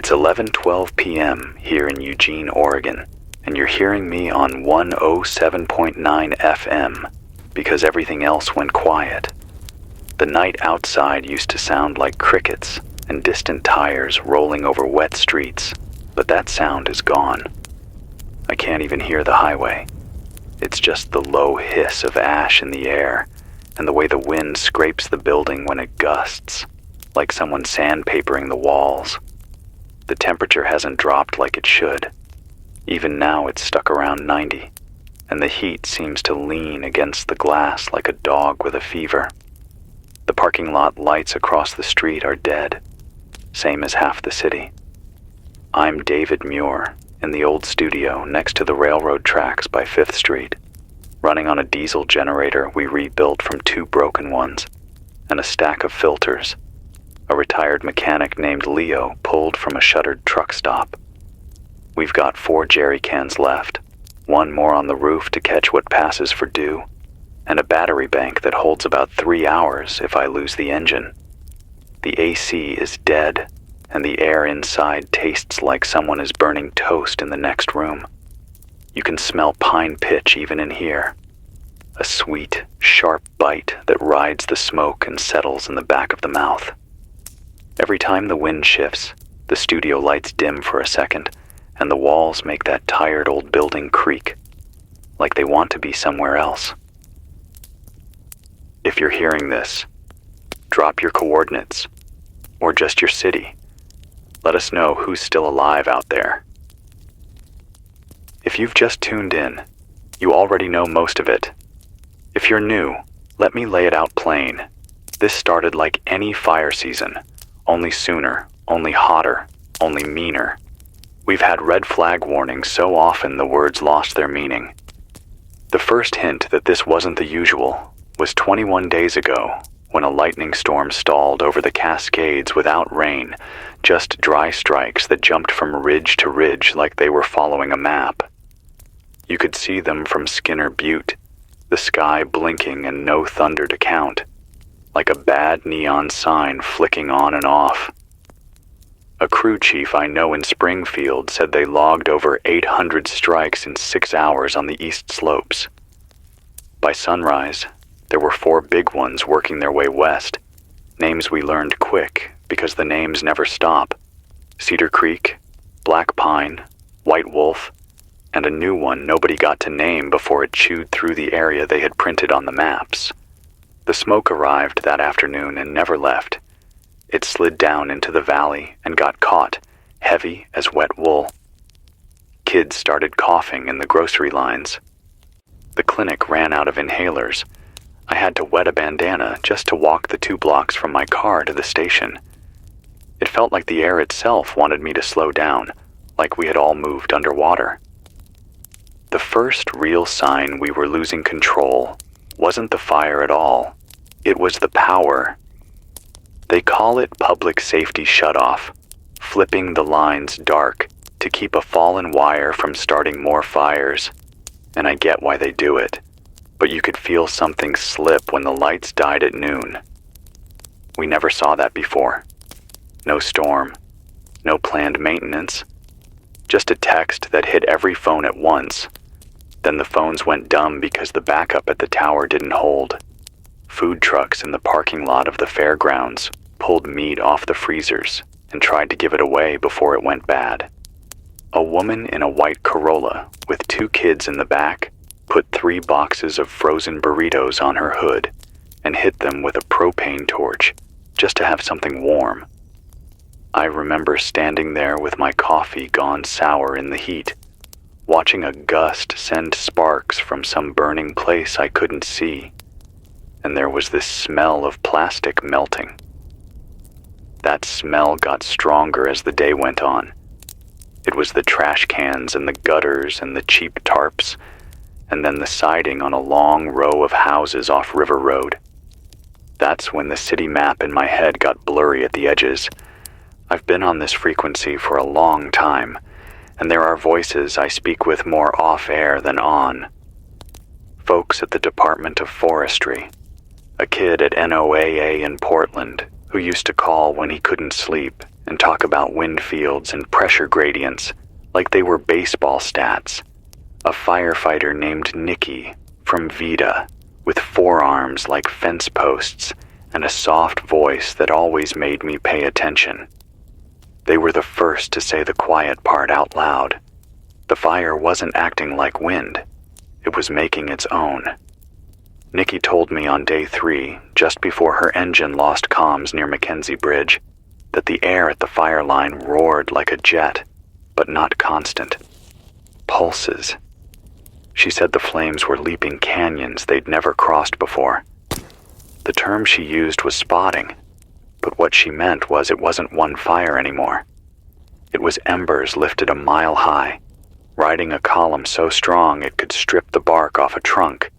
It's 11:12 p.m. here in Eugene, Oregon, and you're hearing me on 107.9 FM because everything else went quiet. The night outside used to sound like crickets and distant tires rolling over wet streets, but that sound is gone. I can't even hear the highway. It's just the low hiss of ash in the air and the way the wind scrapes the building when it gusts, like someone sandpapering the walls. The temperature hasn't dropped like it should. Even now it's stuck around 90, and the heat seems to lean against the glass like a dog with a fever. The parking lot lights across the street are dead, same as half the city. I'm David Muir in the old studio next to the railroad tracks by 5th Street, running on a diesel generator we rebuilt from 2 broken ones, and a stack of filters a retired mechanic named Leo pulled from a shuttered truck stop. We've got 4 jerry cans left, 1 more on the roof to catch what passes for dew, and a battery bank that holds about 3 hours if I lose the engine. The AC is dead, and the air inside tastes like someone is burning toast in the next room. You can smell pine pitch even in here, a sweet, sharp bite that rides the smoke and settles in the back of the mouth. Every time the wind shifts, the studio lights dim for a second, and the walls make that tired old building creak, like they want to be somewhere else. If you're hearing this, drop your coordinates, or just your city. Let us know who's still alive out there. If you've just tuned in, you already know most of it. If you're new, let me lay it out plain. This started like any fire season, only sooner, only hotter, only meaner. We've had red flag warnings so often the words lost their meaning. The first hint that this wasn't the usual was 21 days ago when a lightning storm stalled over the Cascades without rain, just dry strikes that jumped from ridge to ridge like they were following a map. You could see them from Skinner Butte, the sky blinking and no thunder to count, like a bad neon sign flicking on and off. A crew chief I know in Springfield said they logged over 800 strikes in 6 hours on the east slopes. By sunrise, there were 4 big ones working their way west, names we learned quick because the names never stop. Cedar Creek, Black Pine, White Wolf, and a new one nobody got to name before it chewed through the area they had printed on the maps. The smoke arrived that afternoon and never left. It slid down into the valley and got caught, heavy as wet wool. Kids started coughing in the grocery lines. The clinic ran out of inhalers. I had to wet a bandana just to walk the 2 blocks from my car to the station. It felt like the air itself wanted me to slow down, like we had all moved underwater. The first real sign we were losing control wasn't the fire at all. It was the power. They call it public safety shutoff, flipping the lines dark to keep a fallen wire from starting more fires. And I get why they do it, but you could feel something slip when the lights died at noon. We never saw that before. No storm, no planned maintenance, just a text that hit every phone at once. Then the phones went dumb because the backup at the tower didn't hold. Food trucks in the parking lot of the fairgrounds pulled meat off the freezers and tried to give it away before it went bad. A woman in a white Corolla with 2 kids in the back put 3 boxes of frozen burritos on her hood and hit them with a propane torch just to have something warm. I remember standing there with my coffee gone sour in the heat, watching a gust send sparks from some burning place I couldn't see, and there was this smell of plastic melting. That smell got stronger as the day went on. It was the trash cans and the gutters and the cheap tarps, and then the siding on a long row of houses off River Road. That's when the city map in my head got blurry at the edges. I've been on this frequency for a long time, and there are voices I speak with more off-air than on. Folks at the Department of Forestry, a kid at NOAA in Portland who used to call when he couldn't sleep and talk about wind fields and pressure gradients like they were baseball stats. A firefighter named Nikki from Vida, with forearms like fence posts and a soft voice that always made me pay attention. They were the first to say the quiet part out loud. The fire wasn't acting like wind. It was making its own. Nikki told me on day 3, just before her engine lost comms near Mackenzie Bridge, that the air at the fire line roared like a jet, but not constant. Pulses. She said the flames were leaping canyons they'd never crossed before. The term she used was spotting, but what she meant was it wasn't one fire anymore. It was embers lifted a mile high, riding a column so strong it could strip the bark off a trunk,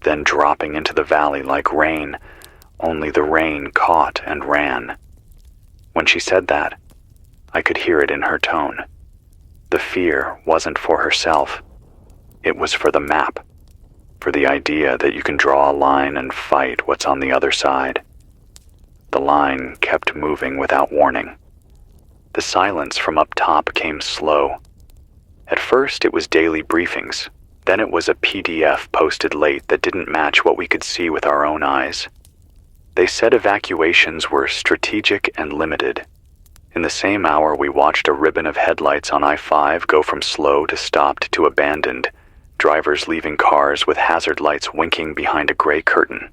then dropping into the valley like rain, only the rain caught and ran. When she said that, I could hear it in her tone. The fear wasn't for herself. It was for the map, for the idea that you can draw a line and fight what's on the other side. The line kept moving without warning. The silence from up top came slow. At first it was daily briefings, then it was a PDF posted late that didn't match what we could see with our own eyes. They said evacuations were strategic and limited. In the same hour we watched a ribbon of headlights on I-5 go from slow to stopped to abandoned, drivers leaving cars with hazard lights winking behind a gray curtain.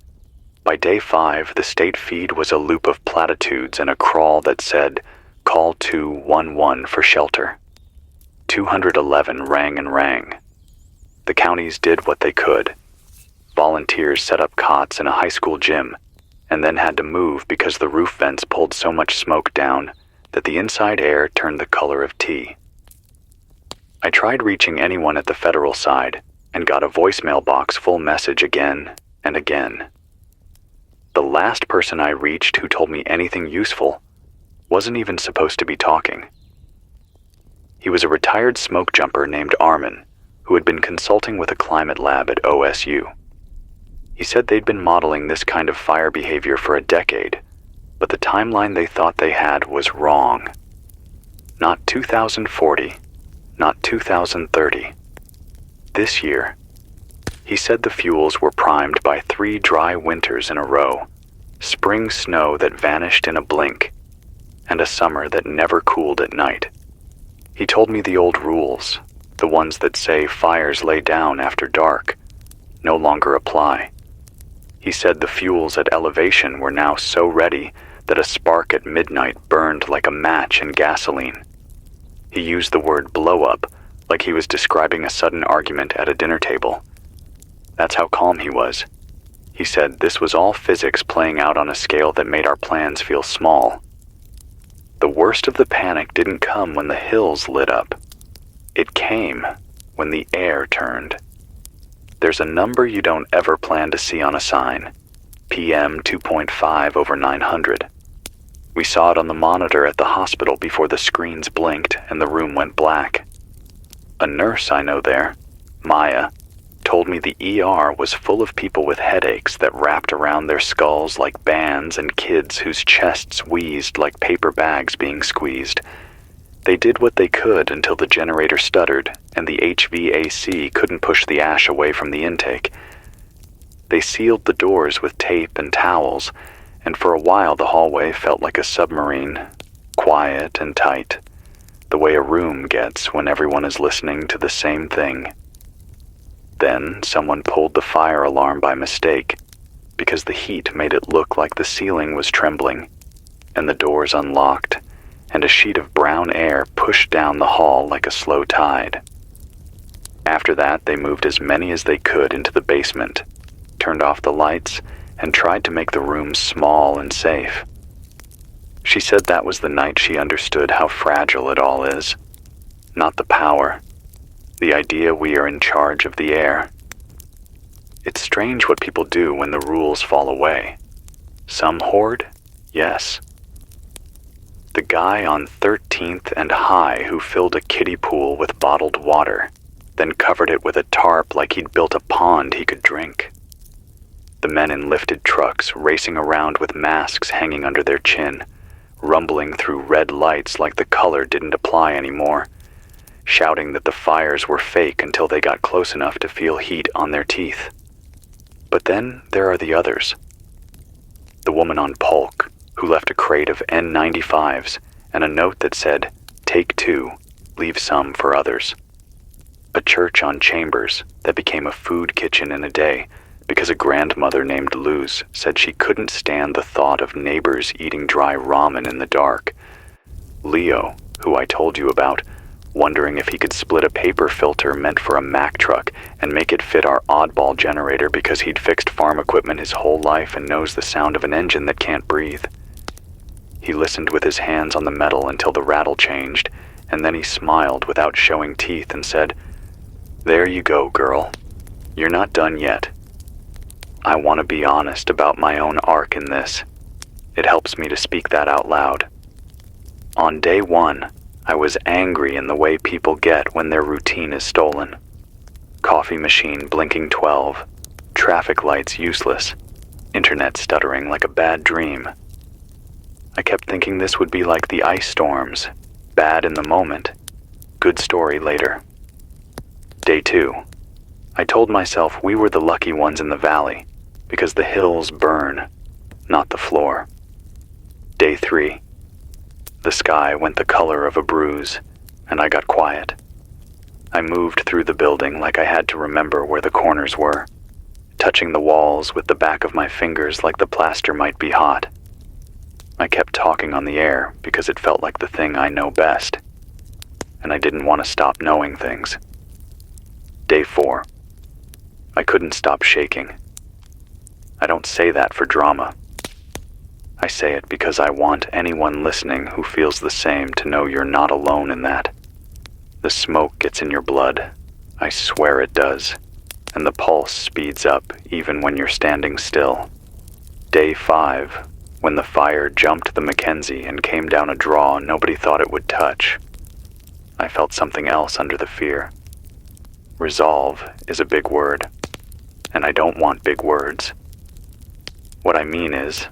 By day 5, the state feed was a loop of platitudes and a crawl that said, "Call 211 for shelter." 211 rang and rang. The counties did what they could. Volunteers set up cots in a high school gym, and then had to move because the roof vents pulled so much smoke down that the inside air turned the color of tea. I tried reaching anyone at the federal side and got a voicemail box full message again and again. The last person I reached who told me anything useful wasn't even supposed to be talking. He was a retired smoke jumper named Armin, who had been consulting with a climate lab at OSU. He said they'd been modeling this kind of fire behavior for a decade, but the timeline they thought they had was wrong. Not 2040, not 2030. This year. He said the fuels were primed by 3 dry winters in a row, spring snow that vanished in a blink, and a summer that never cooled at night. He told me the old rules, the ones that say fires lay down after dark, no longer apply. He said the fuels at elevation were now so ready that a spark at midnight burned like a match in gasoline. He used the word blow up like he was describing a sudden argument at a dinner table. That's how calm he was. He said this was all physics playing out on a scale that made our plans feel small. The worst of the panic didn't come when the hills lit up. It came when the air turned. There's a number you don't ever plan to see on a sign, PM 2.5 over 900. We saw it on the monitor at the hospital before the screens blinked and the room went black. A nurse I know there, Maya, told me the ER was full of people with headaches that wrapped around their skulls like bands and kids whose chests wheezed like paper bags being squeezed. They did what they could until the generator stuttered and the HVAC couldn't push the ash away from the intake. They sealed the doors with tape and towels, and for a while the hallway felt like a submarine, quiet and tight, the way a room gets when everyone is listening to the same thing. Then someone pulled the fire alarm by mistake, because the heat made it look like the ceiling was trembling, and the doors unlocked, and a sheet of brown air pushed down the hall like a slow tide. After that, they moved as many as they could into the basement, turned off the lights, and tried to make the rooms small and safe. She said that was the night she understood how fragile it all is. Not the power, the idea we are in charge of the air. It's strange what people do when the rules fall away. Some hoard, yes. The guy on 13th and High who filled a kiddie pool with bottled water, then covered it with a tarp like he'd built a pond he could drink. The men in lifted trucks racing around with masks hanging under their chin, rumbling through red lights like the color didn't apply anymore, shouting that the fires were fake until they got close enough to feel heat on their teeth. But then there are the others. The woman on Polk, who left a crate of N95s and a note that said, "Take 2, leave some for others." A church on Chambers that became a food kitchen in a day because a grandmother named Luz said she couldn't stand the thought of neighbors eating dry ramen in the dark. Leo, who I told you about, wondering if he could split a paper filter meant for a Mack truck and make it fit our oddball generator because he'd fixed farm equipment his whole life and knows the sound of an engine that can't breathe. He listened with his hands on the metal until the rattle changed, and then he smiled without showing teeth and said, "There you go, girl. You're not done yet." I want to be honest about my own arc in this. It helps me to speak that out loud. On day 1, I was angry in the way people get when their routine is stolen. Coffee machine blinking 12, traffic lights useless, internet stuttering like a bad dream. I kept thinking this would be like the ice storms, bad in the moment, good story later. Day 2, I told myself we were the lucky ones in the valley because the hills burn, not the floor. Day 3, the sky went the color of a bruise, and I got quiet. I moved through the building like I had to remember where the corners were, touching the walls with the back of my fingers like the plaster might be hot. I kept talking on the air because it felt like the thing I know best, and I didn't want to stop knowing things. Day 4, I couldn't stop shaking. I don't say that for drama. I say it because I want anyone listening who feels the same to know you're not alone in that. The smoke gets in your blood. I swear it does. And the pulse speeds up even when you're standing still. Day 5, when the fire jumped the Mackenzie and came down a draw nobody thought it would touch. I felt something else under the fear. Resolve is a big word, and I don't want big words. What I mean is,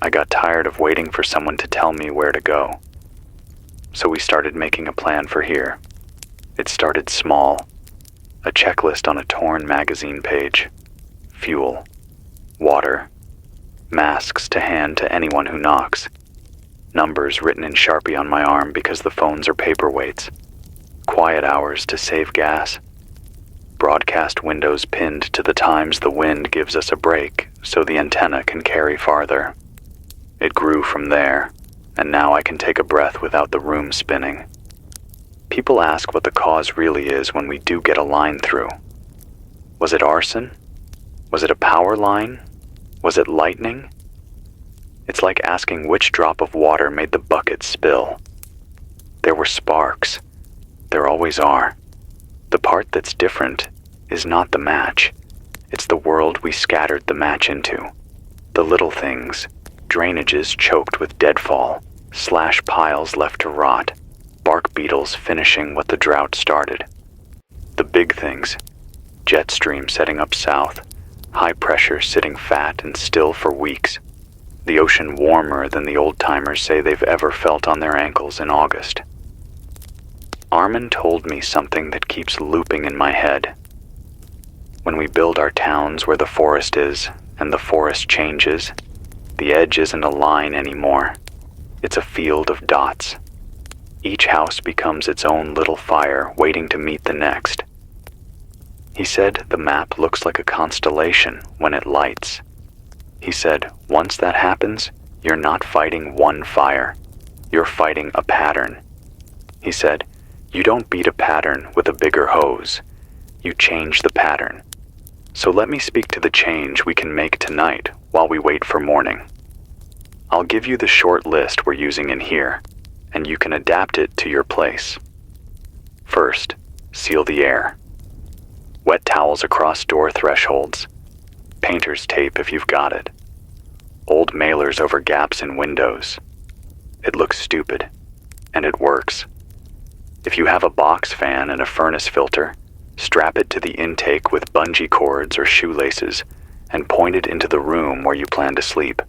I got tired of waiting for someone to tell me where to go. So we started making a plan for here. It started small. A checklist on a torn magazine page. Fuel. Water. Masks to hand to anyone who knocks. Numbers written in Sharpie on my arm because the phones are paperweights. Quiet hours to save gas. Broadcast windows pinned to the times the wind gives us a break so the antenna can carry farther. It grew from there, and now I can take a breath without the room spinning. People ask what the cause really is when we do get a line through. Was it arson? Was it a power line? Was it lightning? It's like asking which drop of water made the bucket spill. There were sparks. There always are. The part that's different is not the match. It's the world we scattered the match into. The little things. Drainages choked with deadfall, slash piles left to rot, bark beetles finishing what the drought started. The big things, jet stream setting up south, high pressure sitting fat and still for weeks, the ocean warmer than the old-timers say they've ever felt on their ankles in August. Armin told me something that keeps looping in my head. When we build our towns where the forest is, and the forest changes, the edge isn't a line anymore. It's a field of dots. Each house becomes its own little fire waiting to meet the next. He said the map looks like a constellation when it lights. He said once that happens, you're not fighting one fire. You're fighting a pattern. He said, you don't beat a pattern with a bigger hose. You change the pattern. So let me speak to the change we can make tonight while we wait for morning. I'll give you the short list we're using in here, and you can adapt it to your place. First, seal the air. Wet towels across door thresholds. Painter's tape if you've got it. Old mailers over gaps in windows. It looks stupid, and it works. If you have a box fan and a furnace filter, strap it to the intake with bungee cords or shoelaces and point it into the room where you plan to sleep.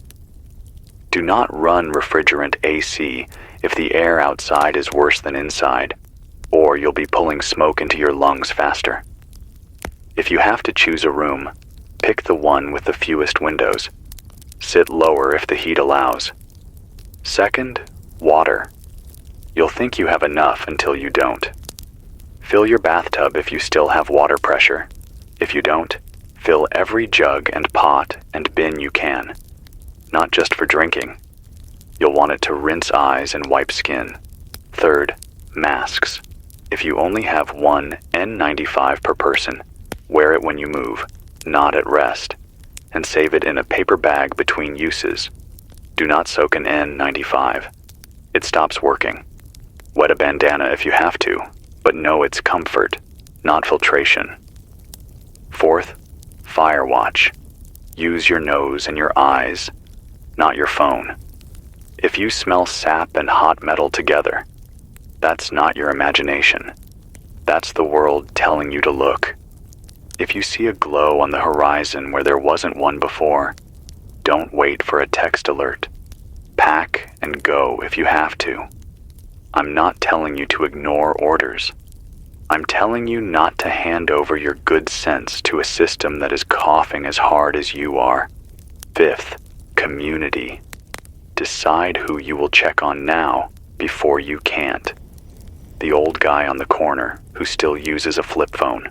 Do not run refrigerant AC if the air outside is worse than inside, or you'll be pulling smoke into your lungs faster. If you have to choose a room, pick the one with the fewest windows. Sit lower if the heat allows. Second, water. You'll think you have enough until you don't. Fill your bathtub if you still have water pressure. If you don't, fill every jug and pot and bin you can. Not just for drinking. You'll want it to rinse eyes and wipe skin. Third, masks. If you only have one N95 per person, wear it when you move, not at rest, and save it in a paper bag between uses. Do not soak an N95. It stops working. Wet a bandana if you have to, but know it's comfort, not filtration. Fourth, fire watch. Use your nose and your eyes, not your phone. If you smell sap and hot metal together, that's not your imagination. That's the world telling you to look. If you see a glow on the horizon where there wasn't one before, don't wait for a text alert. Pack and go if you have to. I'm not telling you to ignore orders. I'm telling you not to hand over your good sense to a system that is coughing as hard as you are. Fifth, community. Decide who you will check on now before you can't. The old guy on the corner who still uses a flip phone.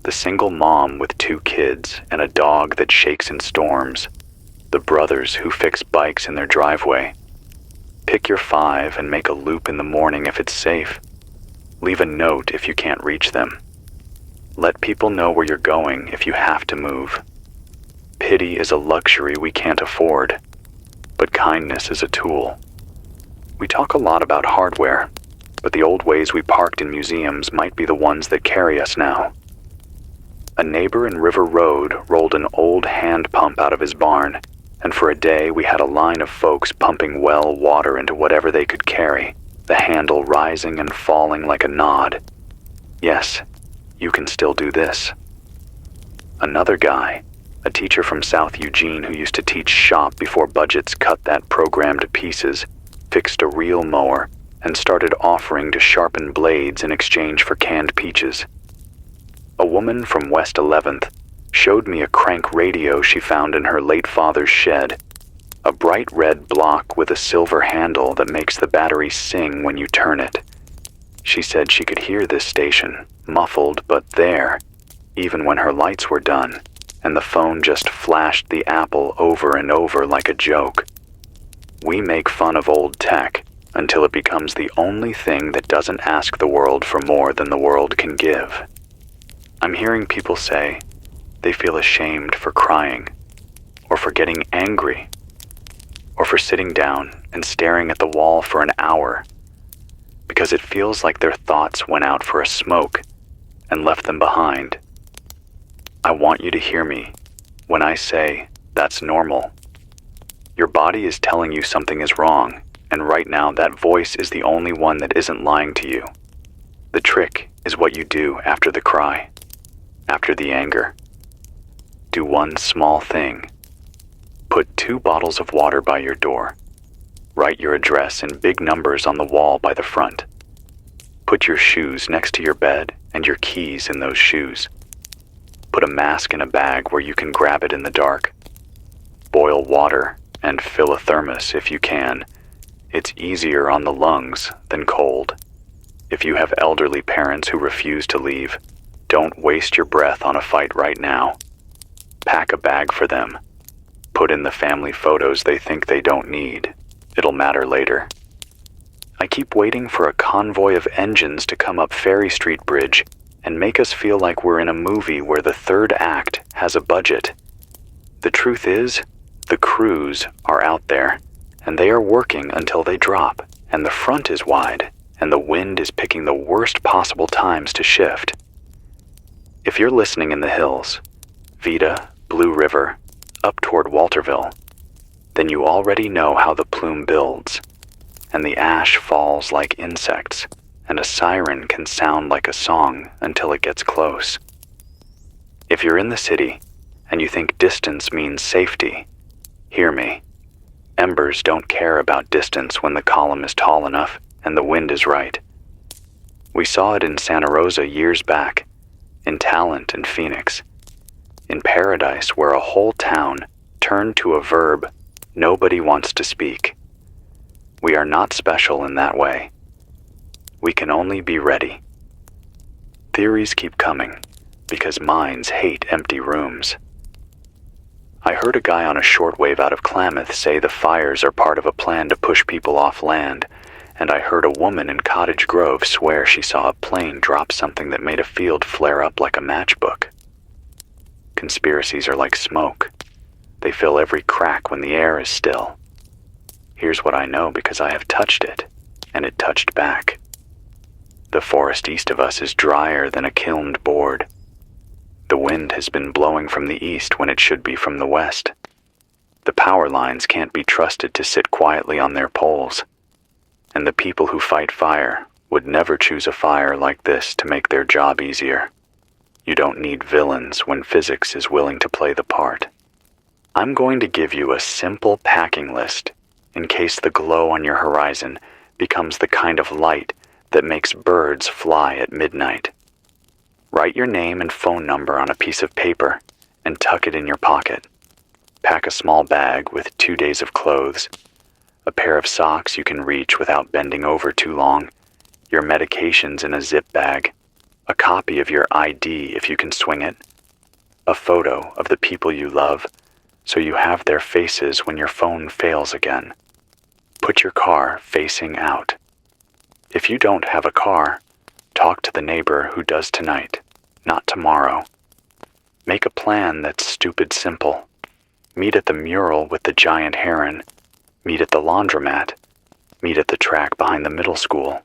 The single mom with 2 kids and a dog that shakes in storms. The brothers who fix bikes in their driveway. Pick your 5 and make a loop in the morning if it's safe. Leave a note if you can't reach them. Let people know where you're going if you have to move. Pity is a luxury we can't afford, but kindness is a tool. We talk a lot about hardware, but the old ways we parked in museums might be the ones that carry us now. A neighbor in River Road rolled an old hand pump out of his barn, and for a day we had a line of folks pumping well water into whatever they could carry, the handle rising and falling like a nod. Yes, you can still do this. Another guy, a teacher from South Eugene who used to teach shop before budgets cut that program to pieces, fixed a reel mower and started offering to sharpen blades in exchange for canned peaches. A woman from West 11th showed me a crank radio she found in her late father's shed, a bright red block with a silver handle that makes the battery sing when you turn it. She said she could hear this station, muffled but there, even when her lights were done, and the phone just flashed the apple over and over like a joke. We make fun of old tech until it becomes the only thing that doesn't ask the world for more than the world can give. I'm hearing people say they feel ashamed for crying, or for getting angry, or for sitting down and staring at the wall for an hour, because it feels like their thoughts went out for a smoke and left them behind. I want you to hear me when I say that's normal. Your body is telling you something is wrong, and right now that voice is the only one that isn't lying to you. The trick is what you do after the cry, after the anger. Do one small thing. Put 2 bottles of water by your door. Write your address in big numbers on the wall by the front. Put your shoes next to your bed and your keys in those shoes. Put a mask in a bag where you can grab it in the dark. Boil water and fill a thermos if you can. It's easier on the lungs than cold. If you have elderly parents who refuse to leave, don't waste your breath on a fight right now. Pack a bag for them. Put in the family photos they think they don't need. It'll matter later. I keep waiting for a convoy of engines to come up Ferry Street Bridge and make us feel like we're in a movie where the third act has a budget. The truth is, the crews are out there, and they are working until they drop, and the front is wide, and the wind is picking the worst possible times to shift. If you're listening in the hills, Vida, Blue River, up toward Walterville, then you already know how the plume builds, and the ash falls like insects, and a siren can sound like a song until it gets close. If you're in the city, and you think distance means safety, hear me. Embers don't care about distance when the column is tall enough and the wind is right. We saw it in Santa Rosa years back, in Talent and Phoenix, in Paradise where a whole town turned to a verb nobody wants to speak. We are not special in that way. We can only be ready. Theories keep coming because minds hate empty rooms. I heard a guy on a shortwave out of Klamath say the fires are part of a plan to push people off land, and I heard a woman in Cottage Grove swear she saw a plane drop something that made a field flare up like a matchbook. Conspiracies are like smoke. They fill every crack when the air is still. Here's what I know because I have touched it, and it touched back. The forest east of us is drier than a kilned board. The wind has been blowing from the east when it should be from the west. The power lines can't be trusted to sit quietly on their poles. And the people who fight fire would never choose a fire like this to make their job easier. You don't need villains when physics is willing to play the part. I'm going to give you a simple packing list in case the glow on your horizon becomes the kind of light that makes birds fly at midnight. Write your name and phone number on a piece of paper and tuck it in your pocket. Pack a small bag with 2 days of clothes, a pair of socks you can reach without bending over too long, your medications in a zip bag, a copy of your ID if you can swing it, a photo of the people you love so you have their faces when your phone fails again. Put your car facing out. If you don't have a car, talk to the neighbor who does tonight, not tomorrow. Make a plan that's stupid simple. Meet at the mural with the giant heron. Meet at the laundromat. Meet at the track behind the middle school.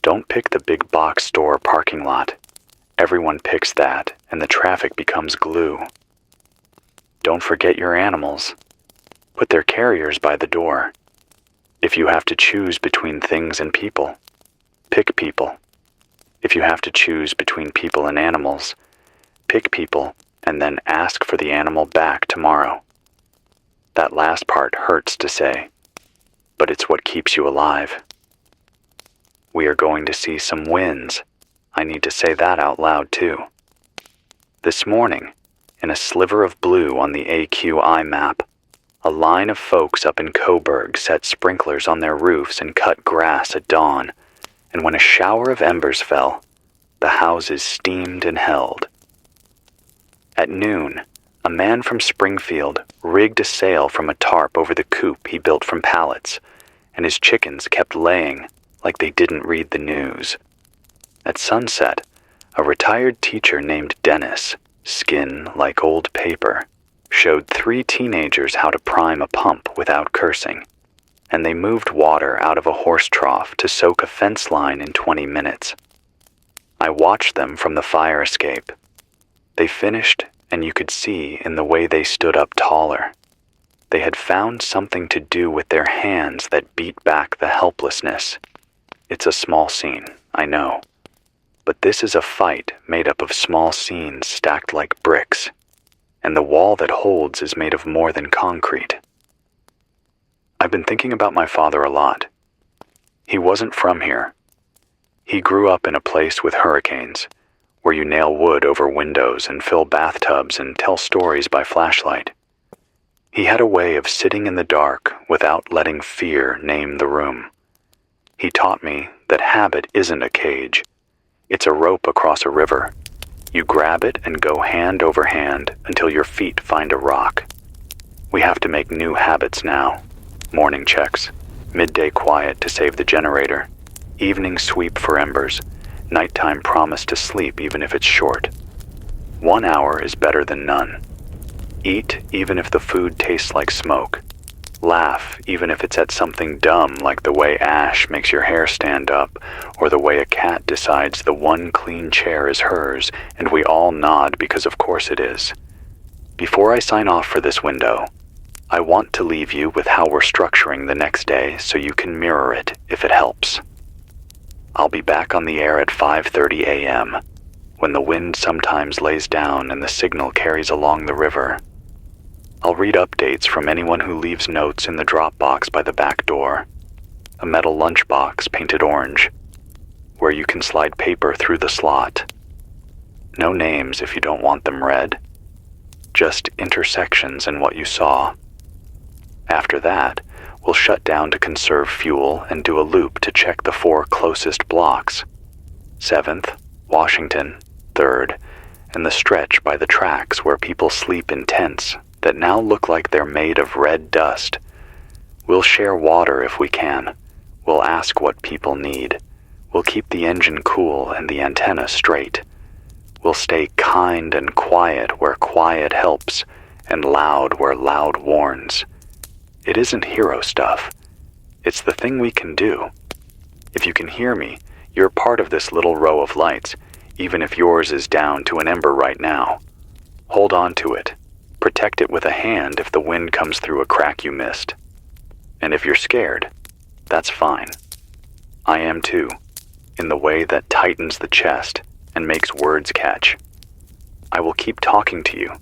Don't pick the big box store parking lot. Everyone picks that, and the traffic becomes glue. Don't forget your animals. Put their carriers by the door. If you have to choose between things and people, pick people. If you have to choose between people and animals, pick people and then ask for the animal back tomorrow. That last part hurts to say, but it's what keeps you alive. We are going to see some wins. I need to say that out loud too. This morning, in a sliver of blue on the AQI map, a line of folks up in Coburg set sprinklers on their roofs and cut grass at dawn, and when a shower of embers fell, the houses steamed and held. At noon, a man from Springfield rigged a sail from a tarp over the coop he built from pallets, and his chickens kept laying like they didn't read the news. At sunset, a retired teacher named Dennis, skin like old paper, showed 3 teenagers how to prime a pump without cursing, and they moved water out of a horse trough to soak a fence line in 20 minutes. I watched them from the fire escape. They finished, and you could see in the way they stood up taller. They had found something to do with their hands that beat back the helplessness. It's a small scene, I know, but this is a fight made up of small scenes stacked like bricks, and the wall that holds is made of more than concrete. I've been thinking about my father a lot. He wasn't from here. He grew up in a place with hurricanes, where you nail wood over windows and fill bathtubs and tell stories by flashlight. He had a way of sitting in the dark without letting fear name the room. He taught me that habit isn't a cage. It's a rope across a river. You grab it and go hand over hand until your feet find a rock. We have to make new habits now. Morning checks, midday quiet to save the generator, evening sweep for embers, nighttime promise to sleep even if it's short. 1 hour is better than none. Eat even if the food tastes like smoke. Laugh even if it's at something dumb like the way ash makes your hair stand up, or the way a cat decides the one clean chair is hers, and we all nod because of course it is. Before I sign off for this window, I want to leave you with how we're structuring the next day so you can mirror it if it helps. I'll be back on the air at 5:30 a.m., when the wind sometimes lays down and the signal carries along the river. I'll read updates from anyone who leaves notes in the drop box by the back door, a metal lunchbox painted orange, where you can slide paper through the slot. No names if you don't want them read, just intersections and what you saw. After that, we'll shut down to conserve fuel and do a loop to check the 4 closest blocks: 7th, Washington, 3rd, and the stretch by the tracks where people sleep in tents that now look like they're made of red dust. We'll share water if we can. We'll ask what people need. We'll keep the engine cool and the antenna straight. We'll stay kind and quiet where quiet helps, and loud where loud warns. It isn't hero stuff. It's the thing we can do. If you can hear me, you're part of this little row of lights, even if yours is down to an ember right now. Hold on to it. Protect it with a hand if the wind comes through a crack you missed. And if you're scared, that's fine. I am too, in the way that tightens the chest and makes words catch. I will keep talking to you,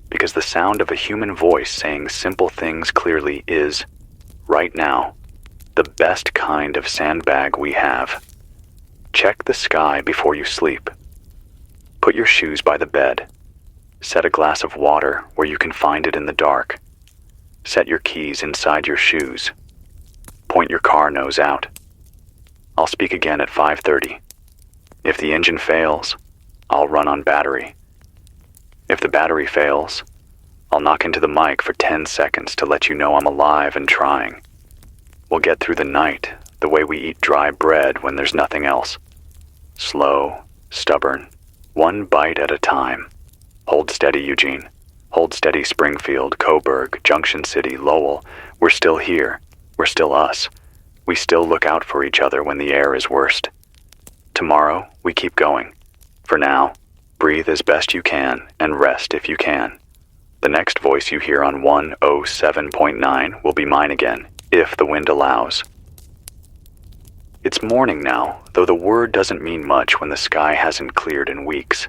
because the sound of a human voice saying simple things clearly is, right now, the best kind of sandbag we have. Check the sky before you sleep. Put your shoes by the bed. Set a glass of water where you can find it in the dark. Set your keys inside your shoes. Point your car nose out. I'll speak again at 5:30. If the engine fails, I'll run on battery. If the battery fails, I'll knock into the mic for 10 seconds to let you know I'm alive and trying. We'll get through the night the way we eat dry bread when there's nothing else. Slow, stubborn, one bite at a time. Hold steady, Eugene. Hold steady, Springfield, Coburg, Junction City, Lowell. We're still here. We're still us. We still look out for each other when the air is worst. Tomorrow, we keep going. For now, breathe as best you can and rest if you can. The next voice you hear on 107.9 will be mine again, if the wind allows. It's morning now, though the word doesn't mean much when the sky hasn't cleared in weeks.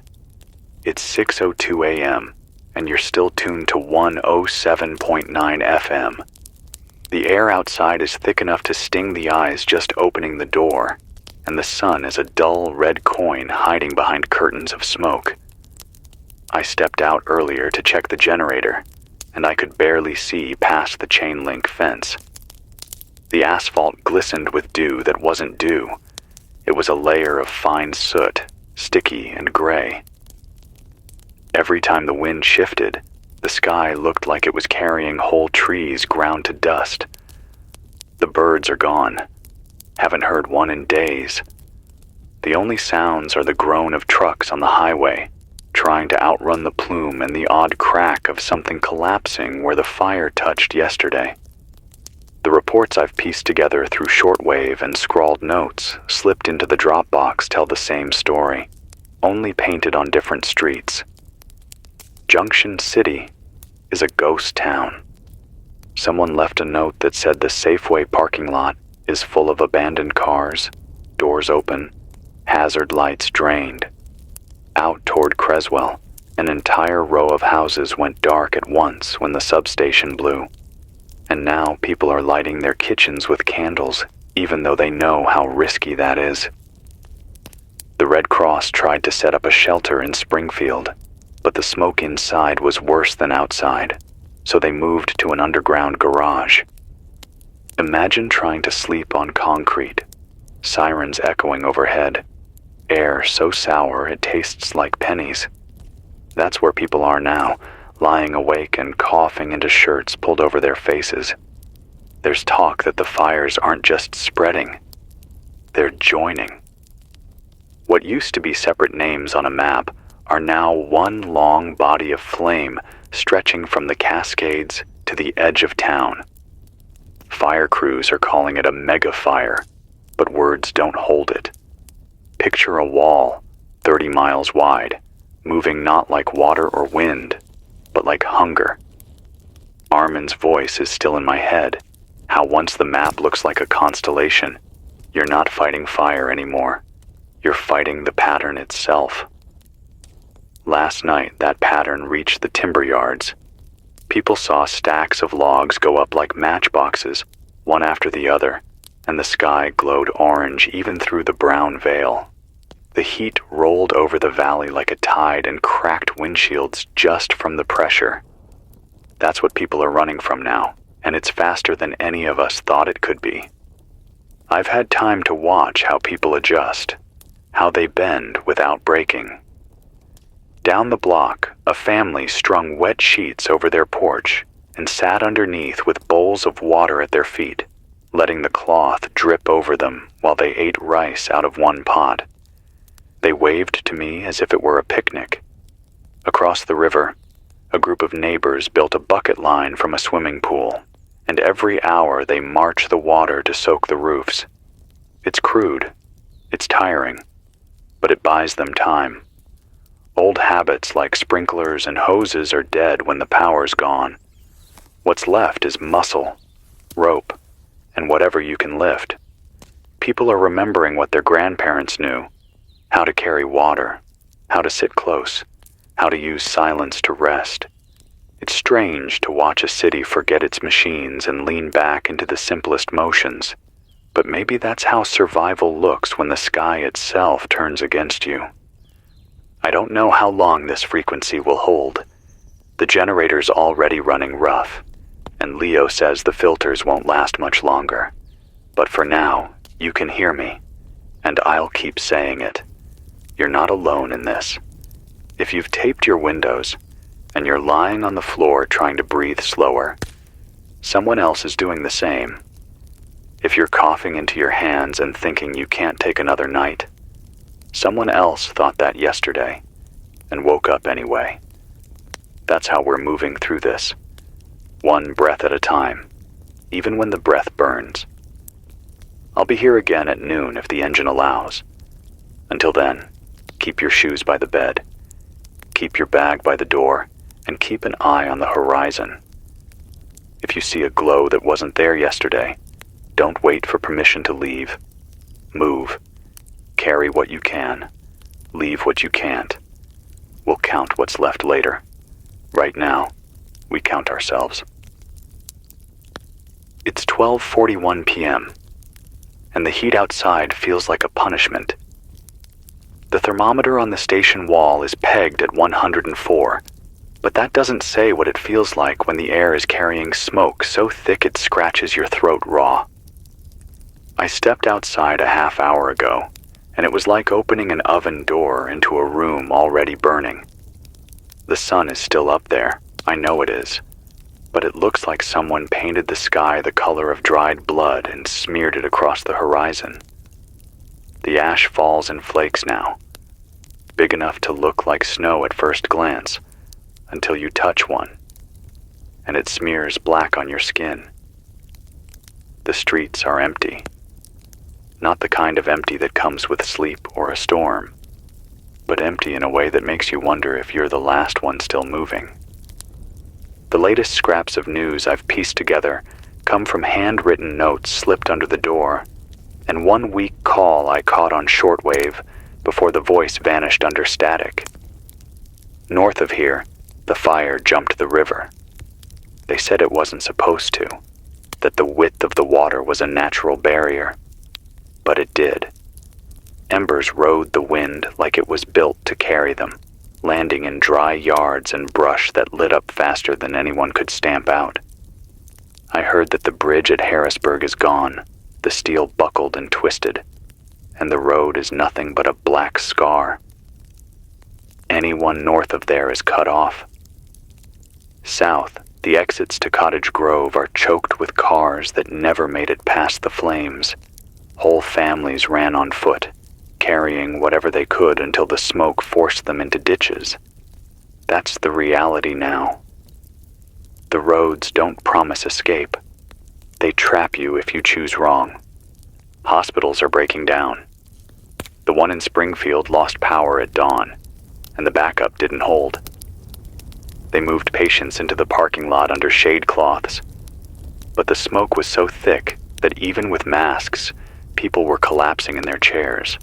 It's 6:02 a.m., and you're still tuned to 107.9 FM. The air outside is thick enough to sting the eyes just opening the door, and the sun is a dull red coin hiding behind curtains of smoke. I stepped out earlier to check the generator, and I could barely see past the chain link fence. The asphalt glistened with dew that wasn't dew. It was a layer of fine soot, sticky and gray. Every time the wind shifted, the sky looked like it was carrying whole trees ground to dust. The birds are gone. Haven't heard one in days. The only sounds are the groan of trucks on the highway, trying to outrun the plume and the odd crack of something collapsing where the fire touched yesterday. The reports I've pieced together through shortwave and scrawled notes slipped into the Dropbox tell the same story, only painted on different streets. Junction City is a ghost town. Someone left a note that said the Safeway parking lot is full of abandoned cars, doors open, hazard lights drained. Out toward Creswell, an entire row of houses went dark at once when the substation blew. And now people are lighting their kitchens with candles, even though they know how risky that is. The Red Cross tried to set up a shelter in Springfield, but the smoke inside was worse than outside, so they moved to an underground garage. Imagine trying to sleep on concrete, sirens echoing overhead, air so sour it tastes like pennies. That's where people are now, lying awake and coughing into shirts pulled over their faces. There's talk that the fires aren't just spreading, they're joining. What used to be separate names on a map are now one long body of flame stretching from the Cascades to the edge of town. Fire crews are calling it a mega fire, but words don't hold it. Picture a wall, 30 miles wide, moving not like water or wind, but like hunger. Armin's voice is still in my head, how once the map looks like a constellation, you're not fighting fire anymore. You're fighting the pattern itself. Last night, that pattern reached the timber yards. People saw stacks of logs go up like matchboxes, one after the other, and the sky glowed orange even through the brown veil. The heat rolled over the valley like a tide and cracked windshields just from the pressure. That's what people are running from now, and it's faster than any of us thought it could be. I've had time to watch how people adjust, how they bend without breaking. Down the block, a family strung wet sheets over their porch and sat underneath with bowls of water at their feet, letting the cloth drip over them while they ate rice out of one pot. They waved to me as if it were a picnic. Across the river, a group of neighbors built a bucket line from a swimming pool, and every hour they march the water to soak the roofs. It's crude, it's tiring, but it buys them time. Old habits like sprinklers and hoses are dead when the power's gone. What's left is muscle, rope, and whatever you can lift. People are remembering what their grandparents knew: how to carry water, how to sit close, how to use silence to rest. It's strange to watch a city forget its machines and lean back into the simplest motions, but maybe that's how survival looks when the sky itself turns against you. I don't know how long this frequency will hold. The generator's already running rough, and Leo says the filters won't last much longer. But for now, you can hear me, and I'll keep saying it. You're not alone in this. If you've taped your windows, and you're lying on the floor trying to breathe slower, someone else is doing the same. If you're coughing into your hands and thinking you can't take another night, someone else thought that yesterday, and woke up anyway. That's how we're moving through this, one breath at a time, even when the breath burns. I'll be here again at noon if the engine allows. Until then, keep your shoes by the bed, keep your bag by the door, and keep an eye on the horizon. If you see a glow that wasn't there yesterday, don't wait for permission to leave. Move. Carry what you can. Leave what you can't. We'll count what's left later. Right now, we count ourselves. It's 12:41 p.m., and the heat outside feels like a punishment. The thermometer on the station wall is pegged at 104, but that doesn't say what it feels like when the air is carrying smoke so thick it scratches your throat raw. I stepped outside a half hour ago, and it was like opening an oven door into a room already burning. The sun is still up there, I know it is, but it looks like someone painted the sky the color of dried blood and smeared it across the horizon. The ash falls in flakes now, big enough to look like snow at first glance, until you touch one, and it smears black on your skin. The streets are empty. Not the kind of empty that comes with sleep or a storm, but empty in a way that makes you wonder if you're the last one still moving. The latest scraps of news I've pieced together come from handwritten notes slipped under the door, and one weak call I caught on shortwave before the voice vanished under static. North of here, the fire jumped the river. They said it wasn't supposed to, that the width of the water was a natural barrier. But it did. Embers rode the wind like it was built to carry them, landing in dry yards and brush that lit up faster than anyone could stamp out. I heard that the bridge at Harrisburg is gone, the steel buckled and twisted, and the road is nothing but a black scar. Anyone north of there is cut off. South, the exits to Cottage Grove are choked with cars that never made it past the flames. Whole families ran on foot, carrying whatever they could until the smoke forced them into ditches. That's the reality now. The roads don't promise escape. They trap you if you choose wrong. Hospitals are breaking down. The one in Springfield lost power at dawn, and the backup didn't hold. They moved patients into the parking lot under shade cloths, but the smoke was so thick that even with masks, people were collapsing in their chairs.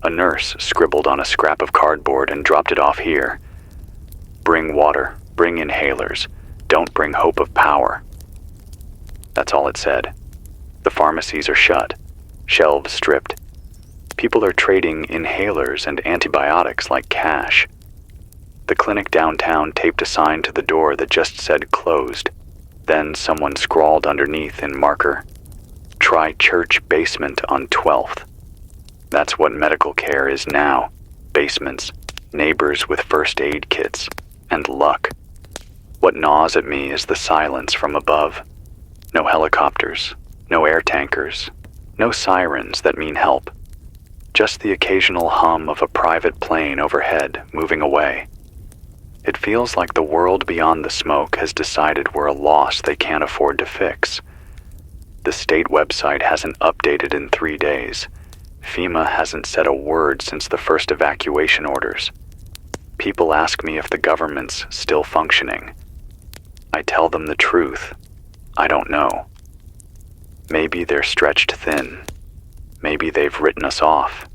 A nurse scribbled on a scrap of cardboard and dropped it off here. Bring water, bring inhalers, don't bring hope of power. That's all it said. The pharmacies are shut, shelves stripped. People are trading inhalers and antibiotics like cash. The clinic downtown taped a sign to the door that just said closed. Then someone scrawled underneath in marker, "Try church basement on 12th. That's what medical care is now. Basements, neighbors with first aid kits, and luck. What gnaws at me is the silence from above. No helicopters, no air tankers, no sirens that mean help. Just the occasional hum of a private plane overhead moving away. It feels like the world beyond the smoke has decided we're a loss they can't afford to fix. The state website hasn't updated in 3 days. FEMA hasn't said a word since the first evacuation orders. People ask me if the government's still functioning. I tell them the truth. I don't know. Maybe they're stretched thin. Maybe they've written us off.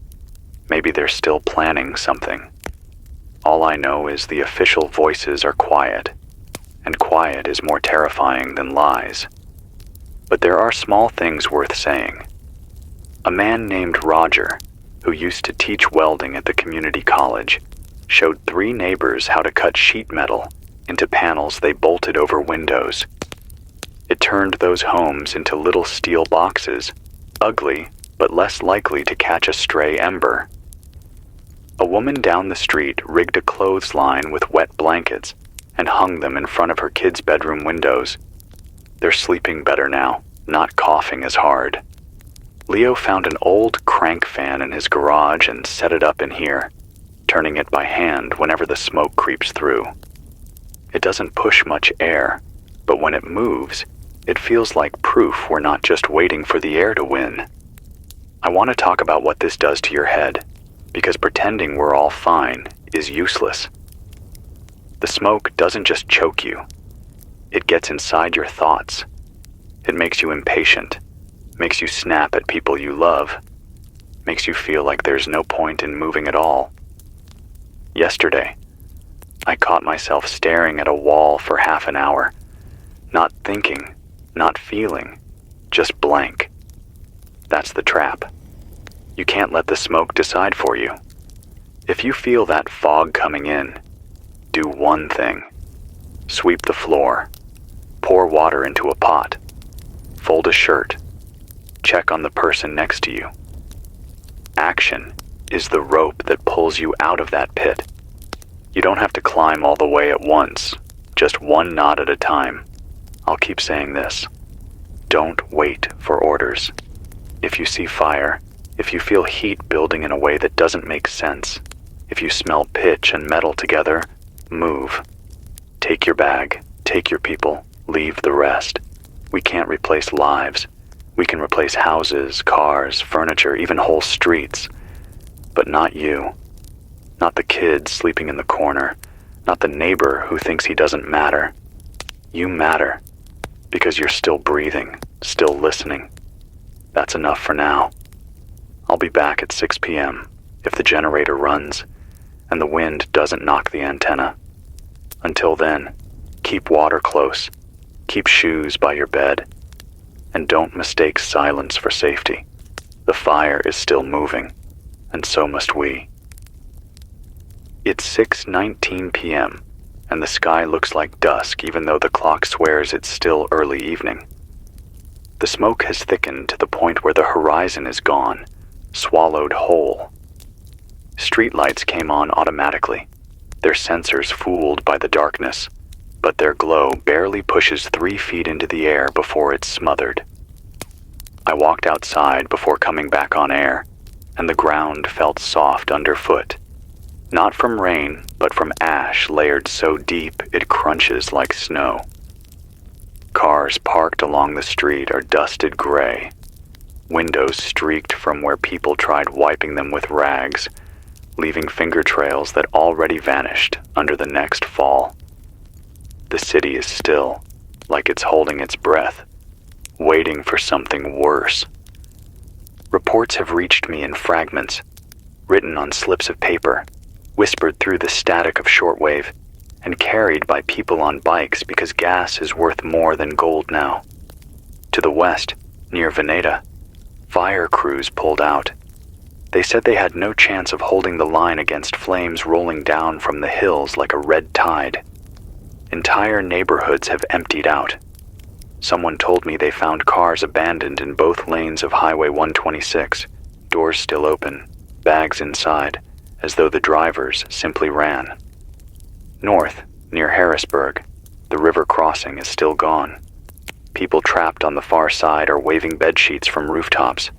Maybe they're still planning something. All I know is the official voices are quiet, and quiet is more terrifying than lies. But there are small things worth saying. A man named Roger, who used to teach welding at the community college, showed 3 neighbors how to cut sheet metal into panels they bolted over windows. It turned those homes into little steel boxes, ugly but less likely to catch a stray ember. A woman down the street rigged a clothesline with wet blankets and hung them in front of her kids' bedroom windows. They're sleeping better now, not coughing as hard. Leo found an old crank fan in his garage and set it up in here, turning it by hand whenever the smoke creeps through. It doesn't push much air, but when it moves, it feels like proof we're not just waiting for the air to win. I want to talk about what this does to your head, because pretending we're all fine is useless. The smoke doesn't just choke you. It gets inside your thoughts. It makes you impatient, makes you snap at people you love, makes you feel like there's no point in moving at all. Yesterday, I caught myself staring at a wall for half an hour, not thinking, not feeling, just blank. That's the trap. You can't let the smoke decide for you. If you feel that fog coming in, do one thing. Sweep the floor, pour water into a pot, fold a shirt, check on the person next to you. Action is the rope that pulls you out of that pit. You don't have to climb all the way at once, just one knot at a time. I'll keep saying this. Don't wait for orders. If you see fire, if you feel heat building in a way that doesn't make sense, if you smell pitch and metal together, move. Take your bag, take your people, leave the rest. We can't replace lives. We can replace houses, cars, furniture, even whole streets. But not you. Not the kid sleeping in the corner. Not the neighbor who thinks he doesn't matter. You matter. Because you're still breathing, still listening. That's enough for now. I'll be back at 6 p.m. if the generator runs and the wind doesn't knock the antenna. Until then, keep water close, keep shoes by your bed, and don't mistake silence for safety. The fire is still moving, and so must we. It's 6:19 p.m., and the sky looks like dusk even though the clock swears it's still early evening. The smoke has thickened to the point where the horizon is gone, swallowed whole. Streetlights came on automatically, their sensors fooled by the darkness, but their glow barely pushes 3 feet into the air before it's smothered. I walked outside before coming back on air, and the ground felt soft underfoot. Not from rain, but from ash layered so deep it crunches like snow. Cars parked along the street are dusted gray, windows streaked from where people tried wiping them with rags, leaving finger trails that already vanished under the next fall. The city is still, like it's holding its breath, waiting for something worse. Reports have reached me in fragments, written on slips of paper, whispered through the static of shortwave. and carried by people on bikes because gas is worth more than gold now. To the west, near Veneta, fire crews pulled out. They said they had no chance of holding the line against flames rolling down from the hills like a red tide. Entire neighborhoods have emptied out. Someone told me they found cars abandoned in both lanes of Highway 126, doors still open, bags inside, as though the drivers simply ran. North, near Harrisburg, the river crossing is still gone. People trapped on the far side are waving bedsheets from rooftops,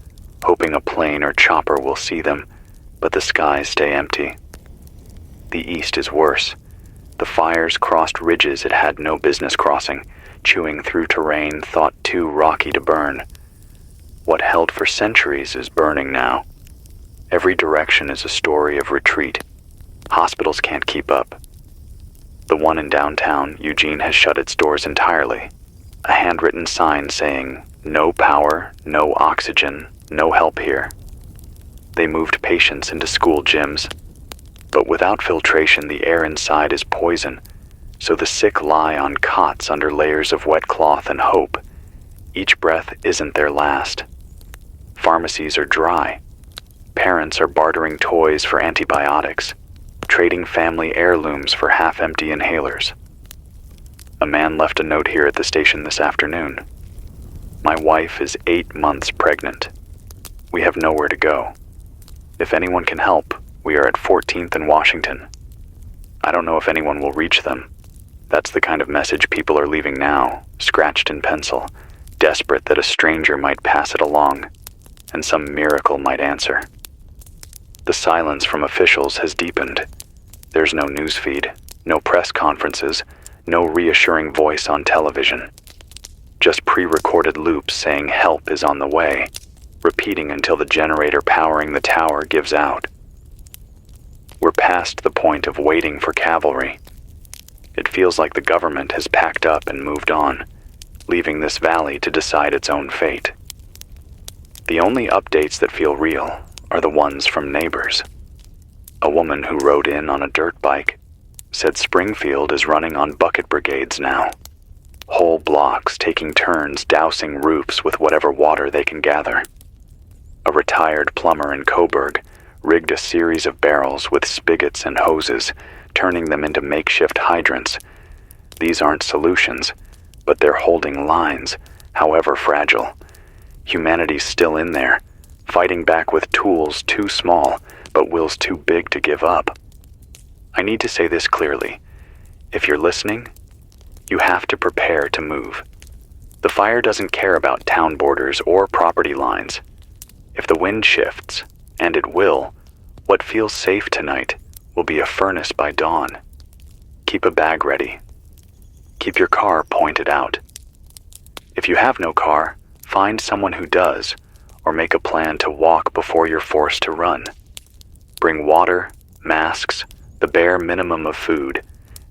hoping a plane or chopper will see them, but the skies stay empty. The east is worse. The fires crossed ridges it had no business crossing, chewing through terrain thought too rocky to burn. What held for centuries is burning now. Every direction is a story of retreat. Hospitals can't keep up. The one in downtown, Eugene, has shut its doors entirely. A handwritten sign saying, "No power, no oxygen, no help here." They moved patients into school gyms. But without filtration, the air inside is poison, so the sick lie on cots under layers of wet cloth and hope. Each breath isn't their last. Pharmacies are dry. Parents are bartering toys for antibiotics, trading family heirlooms for half-empty inhalers. A man left a note here at the station this afternoon. "My wife is 8 months pregnant. We have nowhere to go. If anyone can help, we are at 14th and Washington. I don't know if anyone will reach them." That's the kind of message people are leaving now, scratched in pencil, desperate that a stranger might pass it along, and some miracle might answer. The silence from officials has deepened. There's no newsfeed, no press conferences, no reassuring voice on television. Just pre-recorded loops saying help is on the way, repeating until the generator powering the tower gives out. We're past the point of waiting for cavalry. It feels like the government has packed up and moved on, leaving this valley to decide its own fate. The only updates that feel real are the ones from neighbors. A woman who rode in on a dirt bike said Springfield is running on bucket brigades now. Whole blocks taking turns dousing roofs with whatever water they can gather. A retired plumber in Coburg rigged a series of barrels with spigots and hoses, turning them into makeshift hydrants. These aren't solutions, but they're holding lines, however fragile. Humanity's still in there, fighting back with tools too small, but wills too big to give up. I need to say this clearly. If you're listening, you have to prepare to move. The fire doesn't care about town borders or property lines. If the wind shifts, and it will, what feels safe tonight will be a furnace by dawn. Keep a bag ready. Keep your car pointed out. If you have no car, find someone who does, or make a plan to walk before you're forced to run. Bring water, masks, the bare minimum of food,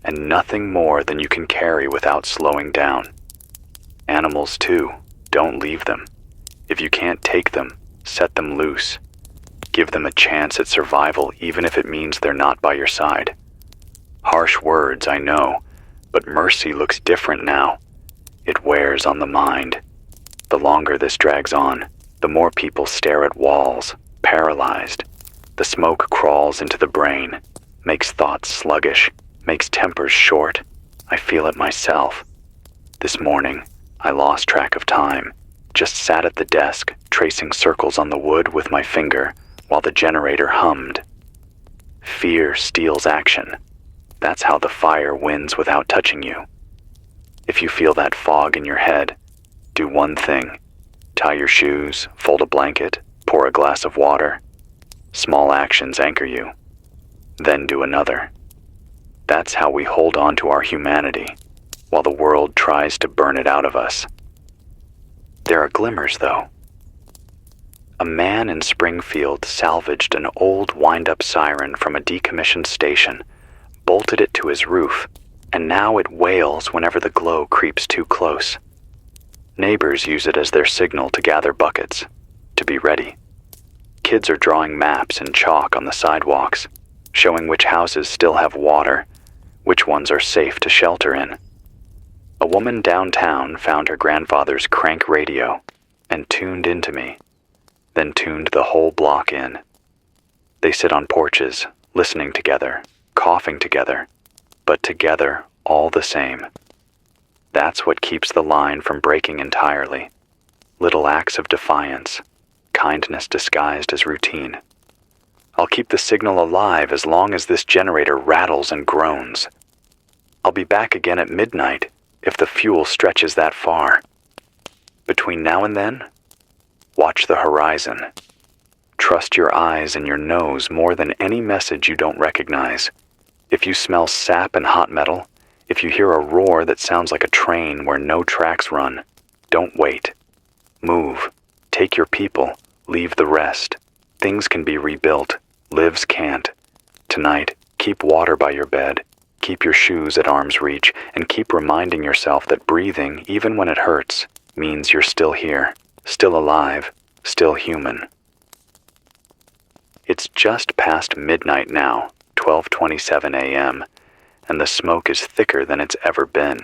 and nothing more than you can carry without slowing down. Animals too, don't leave them. If you can't take them, set them loose. Give them a chance at survival even if it means they're not by your side. Harsh words, I know, but mercy looks different now. It wears on the mind. The longer this drags on, the more people stare at walls, paralyzed. The smoke crawls into the brain, makes thoughts sluggish, makes tempers short. I feel it myself. This morning, I lost track of time, just sat at the desk, tracing circles on the wood with my finger, while the generator hummed. Fear steals action. That's how the fire wins without touching you. If you feel that fog in your head, do one thing. Tie your shoes, fold a blanket, pour a glass of water. Small actions anchor you. Then do another. That's how we hold on to our humanity, while the world tries to burn it out of us. There are glimmers, though. A man in Springfield salvaged an old wind-up siren from a decommissioned station, bolted it to his roof, and now it wails whenever the glow creeps too close. Neighbors use it as their signal to gather buckets, to be ready. Kids are drawing maps in chalk on the sidewalks, showing which houses still have water, which ones are safe to shelter in. A woman downtown found her grandfather's crank radio and tuned into me, then tuned the whole block in. They sit on porches, listening together, coughing together, but together all the same. That's what keeps the line from breaking entirely. Little acts of defiance, kindness disguised as routine. I'll keep the signal alive as long as this generator rattles and groans. I'll be back again at midnight if the fuel stretches that far. Between now and then, watch the horizon. Trust your eyes and your nose more than any message you don't recognize. If you smell sap and hot metal, if you hear a roar that sounds like a train where no tracks run, don't wait. Move. Take your people. Leave the rest. Things can be rebuilt. Lives can't. Tonight, keep water by your bed. Keep your shoes at arm's reach, and keep reminding yourself that breathing, even when it hurts, means you're still here, still alive, still human. It's just past midnight now, 12:27 a.m., and the smoke is thicker than it's ever been.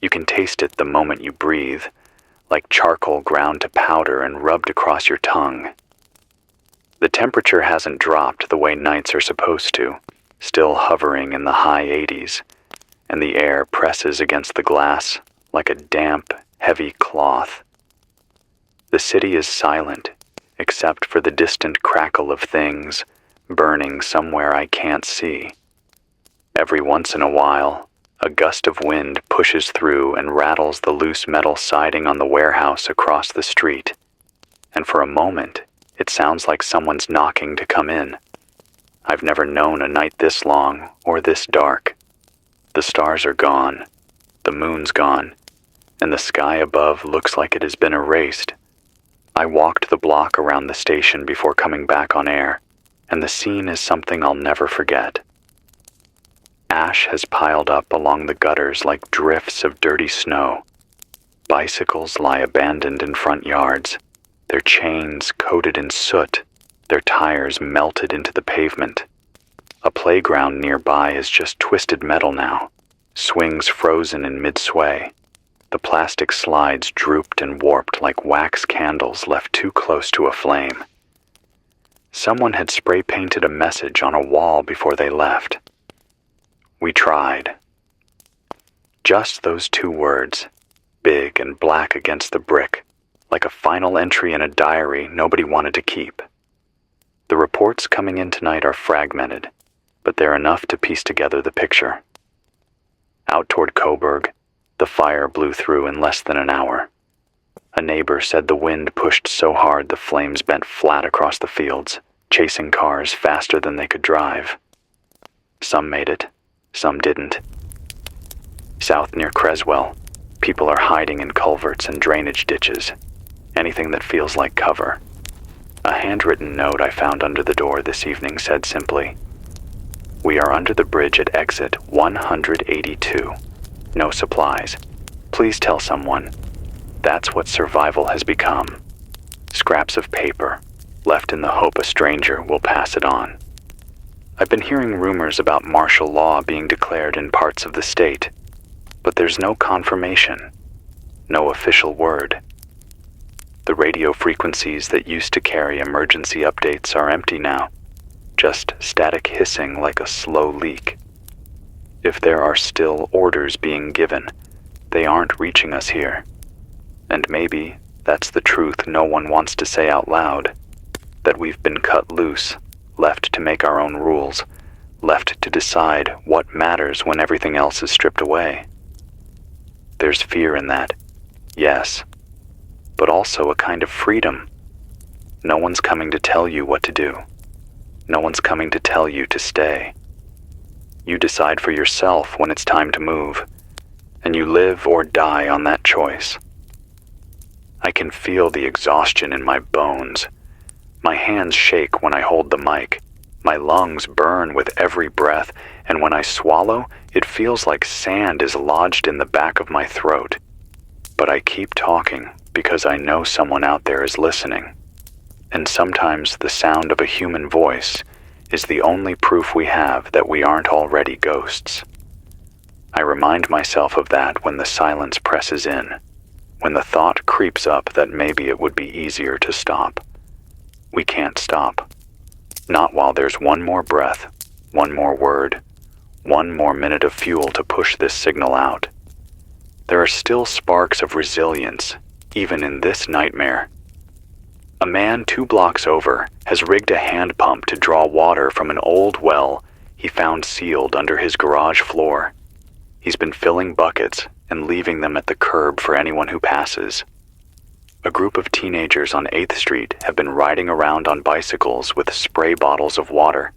You can taste it the moment you breathe, like charcoal ground to powder and rubbed across your tongue. The temperature hasn't dropped the way nights are supposed to, still hovering in the high 80s, and the air presses against the glass like a damp, heavy cloth. The city is silent, except for the distant crackle of things burning somewhere I can't see. Every once in a while, a gust of wind pushes through and rattles the loose metal siding on the warehouse across the street, and for a moment, it sounds like someone's knocking to come in. I've never known a night this long or this dark. The stars are gone, the moon's gone, and the sky above looks like it has been erased. I walked the block around the station before coming back on air, and the scene is something I'll never forget. Ash has piled up along the gutters like drifts of dirty snow. Bicycles lie abandoned in front yards, their chains coated in soot, their tires melted into the pavement. A playground nearby is just twisted metal now, swings frozen in mid-sway. The plastic slides drooped and warped like wax candles left too close to a flame. Someone had spray-painted a message on a wall before they left. We tried. Just those two words, big and black against the brick, like a final entry in a diary nobody wanted to keep. The reports coming in tonight are fragmented, but they're enough to piece together the picture. Out toward Coburg, the fire blew through in less than an hour. A neighbor said the wind pushed so hard the flames bent flat across the fields, chasing cars faster than they could drive. Some made it, some didn't. South near Creswell, people are hiding in culverts and drainage ditches, anything that feels like cover. A handwritten note I found under the door this evening said simply, "We are under the bridge at exit 182. No supplies. Please tell someone." That's what survival has become. Scraps of paper, left in the hope a stranger will pass it on. I've been hearing rumors about martial law being declared in parts of the state, but there's no confirmation, no official word. The radio frequencies that used to carry emergency updates are empty now, just static hissing like a slow leak. If there are still orders being given, they aren't reaching us here. And maybe that's the truth no one wants to say out loud, that we've been cut loose, left to make our own rules, left to decide what matters when everything else is stripped away. There's fear in that, yes, but also a kind of freedom. No one's coming to tell you what to do. No one's coming to tell you to stay. You decide for yourself when it's time to move, and you live or die on that choice. I can feel the exhaustion in my bones. My hands shake when I hold the mic. My lungs burn with every breath, and when I swallow, it feels like sand is lodged in the back of my throat. But I keep talking because I know someone out there is listening. And sometimes the sound of a human voice is the only proof we have that we aren't already ghosts. I remind myself of that when the silence presses in, when the thought creeps up that maybe it would be easier to stop. We can't stop. Not while there's one more breath, one more word, one more minute of fuel to push this signal out. There are still sparks of resilience, even in this nightmare. A man 2 blocks over has rigged a hand pump to draw water from an old well he found sealed under his garage floor. He's been filling buckets and leaving them at the curb for anyone who passes. A group of teenagers on 8th Street have been riding around on bicycles with spray bottles of water,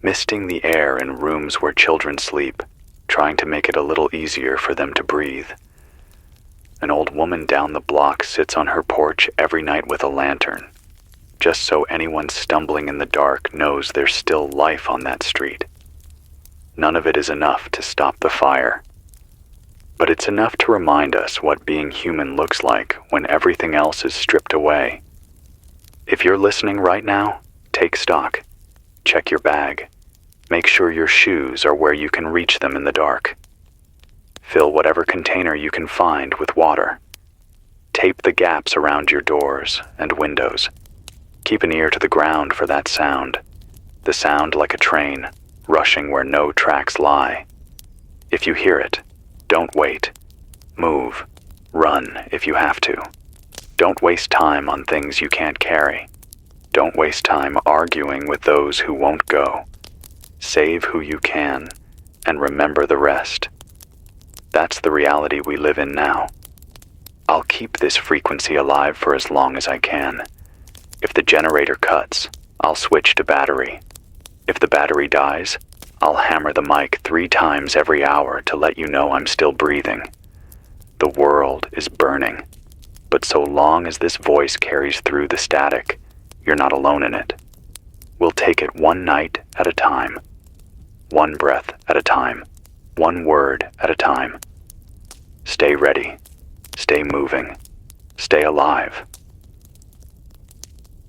misting the air in rooms where children sleep, trying to make it a little easier for them to breathe. An old woman down the block sits on her porch every night with a lantern, just so anyone stumbling in the dark knows there's still life on that street. None of it is enough to stop the fire, but it's enough to remind us what being human looks like when everything else is stripped away. If you're listening right now, take stock. Check your bag. Make sure your shoes are where you can reach them in the dark. Fill whatever container you can find with water. Tape the gaps around your doors and windows. Keep an ear to the ground for that sound. The sound like a train, rushing where no tracks lie. If you hear it, don't wait. Move. Run if you have to. Don't waste time on things you can't carry. Don't waste time arguing with those who won't go. Save who you can, and remember the rest. That's the reality we live in now. I'll keep this frequency alive for as long as I can. If the generator cuts, I'll switch to battery. If the battery dies, I'll hammer the mic 3 times every hour to let you know I'm still breathing. The world is burning, but so long as this voice carries through the static, you're not alone in it. We'll take it one night at a time, one breath at a time, one word at a time. Stay ready, stay moving, stay alive.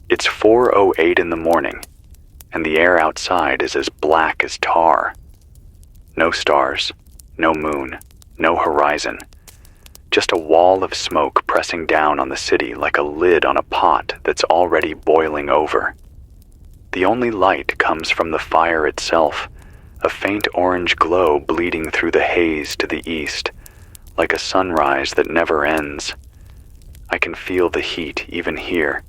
It's 4:08 in the morning, and the air outside is as black as tar. No stars, no moon, no horizon. Just a wall of smoke pressing down on the city like a lid on a pot that's already boiling over. The only light comes from the fire itself, a faint orange glow bleeding through the haze to the east, like a sunrise that never ends. I can feel the heat even here,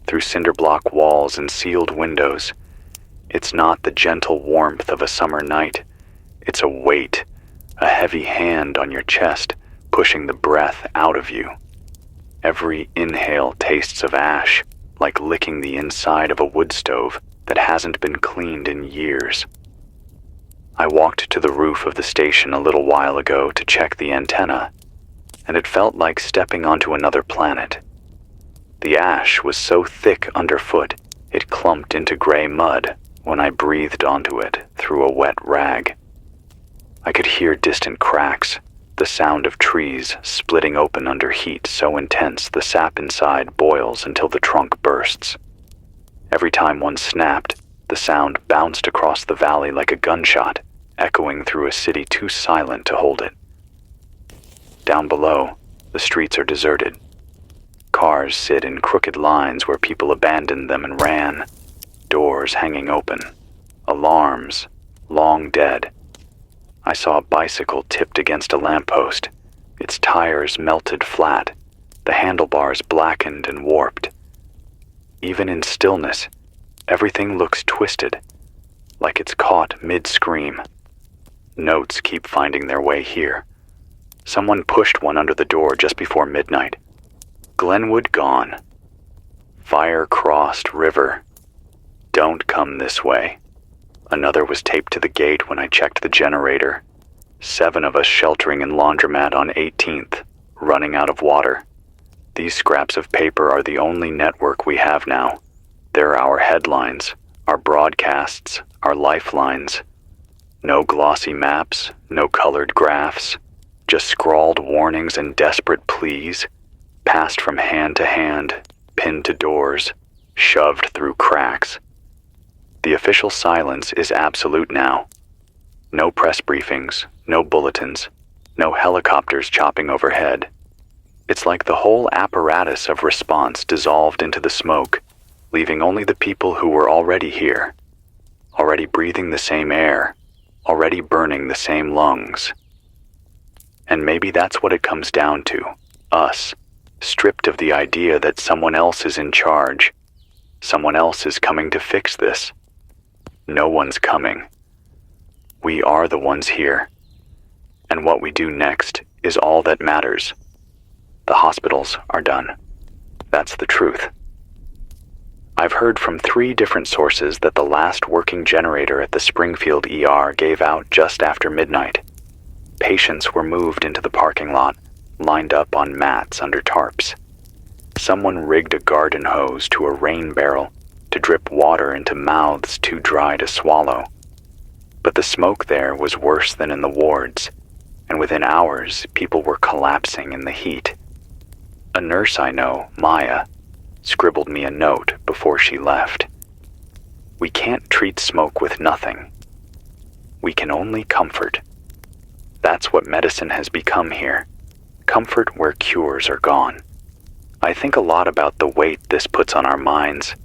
through cinder block walls and sealed windows. It's not the gentle warmth of a summer night. It's a weight, a heavy hand on your chest, pushing the breath out of you. Every inhale tastes of ash, like licking the inside of a wood stove that hasn't been cleaned in years. I walked to the roof of the station a little while ago to check the antenna, and it felt like stepping onto another planet. The ash was so thick underfoot, it clumped into gray mud when I breathed onto it through a wet rag. I could hear distant cracks, the sound of trees splitting open under heat so intense the sap inside boils until the trunk bursts. Every time one snapped, the sound bounced across the valley like a gunshot, echoing through a city too silent to hold it. Down below, the streets are deserted. Cars sit in crooked lines where people abandoned them and ran, doors hanging open, alarms long dead. I saw a bicycle tipped against a lamppost, its tires melted flat, the handlebars blackened and warped. Even in stillness, everything looks twisted, like it's caught mid-scream. Notes keep finding their way here. Someone pushed one under the door just before midnight. Glenwood gone. Fire-crossed river. Don't come this way. Another was taped to the gate when I checked the generator. 7 of us sheltering in laundromat on 18th, running out of water. These scraps of paper are the only network we have now. They're our headlines, our broadcasts, our lifelines. No glossy maps, no colored graphs, just scrawled warnings and desperate pleas, passed from hand to hand, pinned to doors, shoved through cracks. The official silence is absolute now. No press briefings, no bulletins, no helicopters chopping overhead. It's like the whole apparatus of response dissolved into the smoke, leaving only the people who were already here, already breathing the same air, already burning the same lungs. And maybe that's what it comes down to, us, stripped of the idea that someone else is in charge, someone else is coming to fix this. No one's coming. We are the ones here. And what we do next is all that matters. The hospitals are done. That's the truth. I've heard from 3 different sources that the last working generator at the Springfield ER gave out just after midnight. Patients were moved into the parking lot, lined up on mats under tarps. Someone rigged a garden hose to a rain barrel to drip water into mouths too dry to swallow. But the smoke there was worse than in the wards, and within hours, people were collapsing in the heat. A nurse I know, Maya, scribbled me a note before she left. We can't treat smoke with nothing. We can only comfort. That's what medicine has become here. Comfort where cures are gone. I think a lot about the weight this puts on our minds.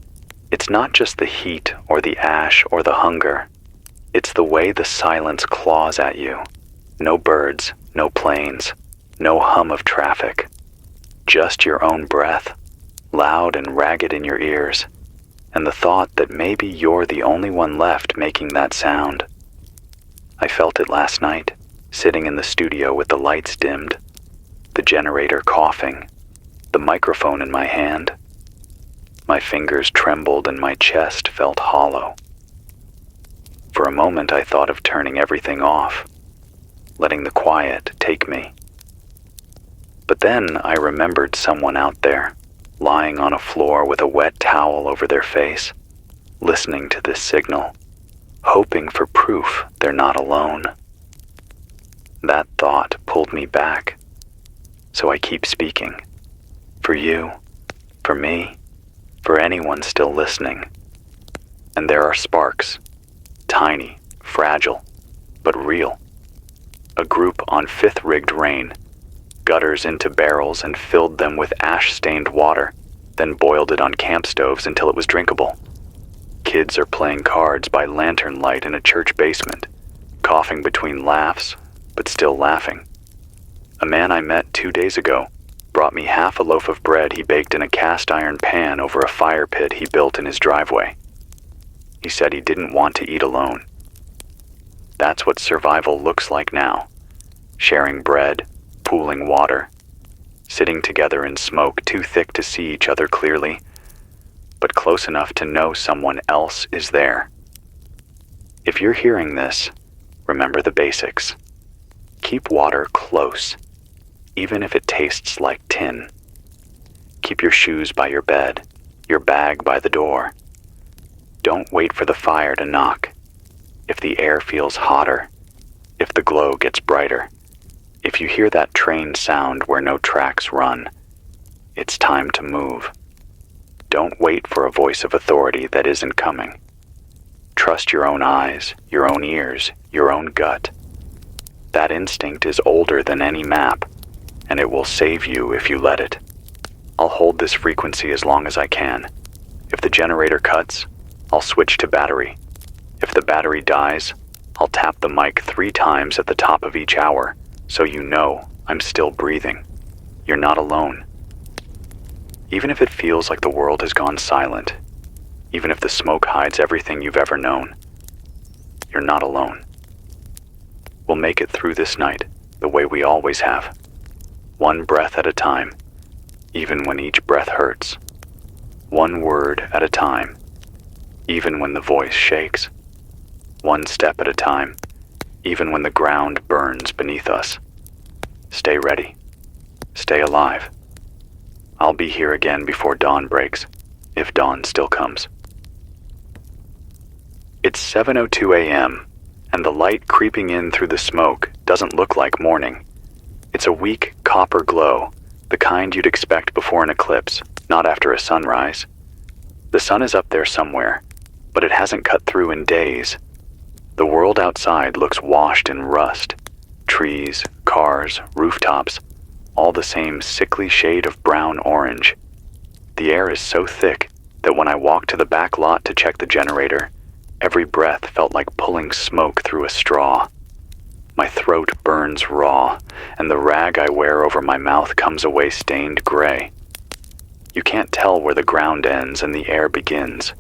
It's not just the heat or the ash or the hunger. It's the way the silence claws at you. No birds, no planes, no hum of traffic. Just your own breath, loud and ragged in your ears, and the thought that maybe you're the only one left making that sound. I felt it last night, sitting in the studio with the lights dimmed, the generator coughing, the microphone in my hand. My fingers trembled and my chest felt hollow. For a moment I thought of turning everything off, letting the quiet take me. But then I remembered someone out there, lying on a floor with a wet towel over their face, listening to this signal, hoping for proof they're not alone. That thought pulled me back, so I keep speaking. For you, for me, for anyone still listening. And there are sparks, tiny, fragile, but real. A group on 5th rigged rain, gutters into barrels and filled them with ash-stained water, then boiled it on camp stoves until it was drinkable. Kids are playing cards by lantern light in a church basement, coughing between laughs, but still laughing. A man I met 2 days ago brought me half a loaf of bread he baked in a cast iron pan over a fire pit he built in his driveway. He said he didn't want to eat alone. That's what survival looks like now. Sharing bread, pooling water, sitting together in smoke too thick to see each other clearly, but close enough to know someone else is there. If you're hearing this, remember the basics. Keep water close, even if it tastes like tin. Keep your shoes by your bed, your bag by the door. Don't wait for the fire to knock. If the air feels hotter, if the glow gets brighter, if you hear that train sound where no tracks run, it's time to move. Don't wait for a voice of authority that isn't coming. Trust your own eyes, your own ears, your own gut. That instinct is older than any map, and it will save you if you let it. I'll hold this frequency as long as I can. If the generator cuts, I'll switch to battery. If the battery dies, I'll tap the mic 3 times at the top of each hour, so you know I'm still breathing. You're not alone. Even if it feels like the world has gone silent, even if the smoke hides everything you've ever known, you're not alone. We'll make it through this night the way we always have. One breath at a time, even when each breath hurts. One word at a time, even when the voice shakes. One step at a time, even when the ground burns beneath us. Stay ready. Stay alive. I'll be here again before dawn breaks, if dawn still comes. It's 7:02 a.m., and the light creeping in through the smoke doesn't look like morning. It's a weak copper glow, the kind you'd expect before an eclipse, not after a sunrise. The sun is up there somewhere, but it hasn't cut through in days. The world outside looks washed in rust. Trees, cars, rooftops, all the same sickly shade of brown-orange. The air is so thick that when I walked to the back lot to check the generator, every breath felt like pulling smoke through a straw. My throat burns raw, and the rag I wear over my mouth comes away stained gray. You can't tell where the ground ends and the air begins.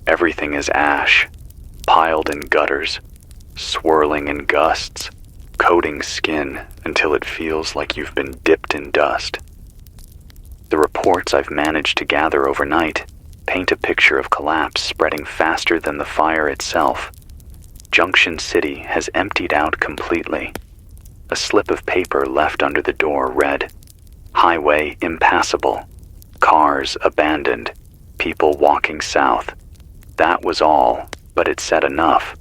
Everything is ash, piled in gutters, swirling in gusts, coating skin until it feels like you've been dipped in dust. The reports I've managed to gather overnight paint a picture of collapse spreading faster than the fire itself. Junction City has emptied out completely. A slip of paper left under the door read, "Highway impassable. Cars abandoned. People walking south." That was all, but it said enough.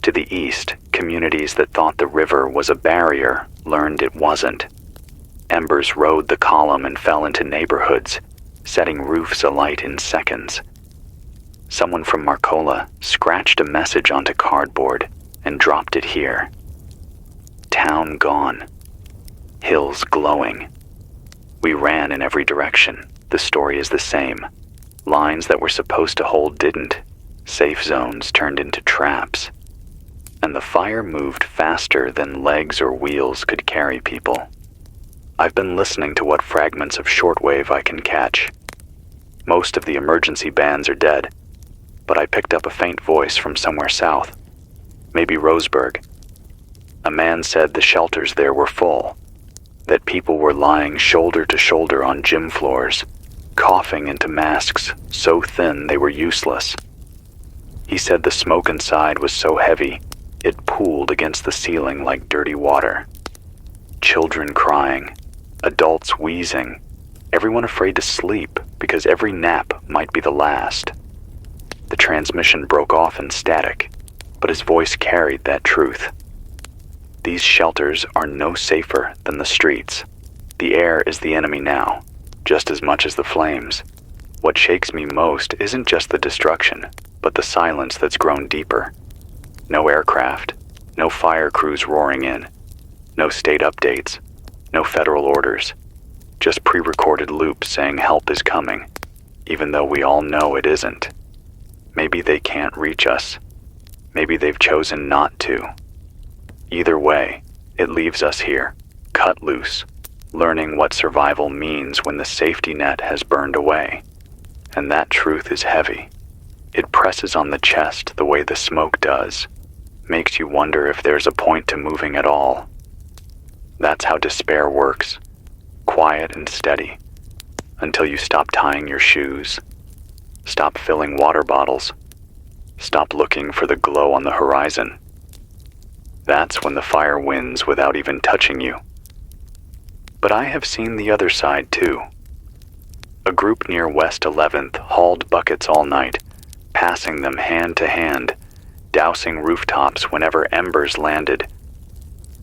To the east, communities that thought the river was a barrier learned it wasn't. Embers rode the column and fell into neighborhoods, setting roofs alight in seconds. Someone from Marcola scratched a message onto cardboard and dropped it here. Town gone. Hills glowing. We ran in every direction. The story is the same. Lines that were supposed to hold didn't. Safe zones turned into traps. And the fire moved faster than legs or wheels could carry people. I've been listening to what fragments of shortwave I can catch. Most of the emergency bands are dead, but I picked up a faint voice from somewhere south. Maybe Roseburg. A man said the shelters there were full, that people were lying shoulder to shoulder on gym floors, coughing into masks so thin they were useless. He said the smoke inside was so heavy, it pooled against the ceiling like dirty water. Children crying, adults wheezing, everyone afraid to sleep because every nap might be the last. The transmission broke off in static, but his voice carried that truth. These shelters are no safer than the streets. The air is the enemy now, just as much as the flames. What shakes me most isn't just the destruction, but the silence that's grown deeper. No aircraft, no fire crews roaring in, no state updates, no federal orders, just pre-recorded loops saying help is coming, even though we all know it isn't. Maybe they can't reach us. Maybe they've chosen not to. Either way, it leaves us here, cut loose, learning what survival means when the safety net has burned away. And that truth is heavy. It presses on the chest the way the smoke does, makes you wonder if there's a point to moving at all. That's how despair works, quiet and steady, until you stop tying your shoes, stop filling water bottles, stop looking for the glow on the horizon. That's when the fire wins without even touching you. But I have seen the other side too. A group near West 11th hauled buckets all night, passing them hand to hand, dousing rooftops whenever embers landed.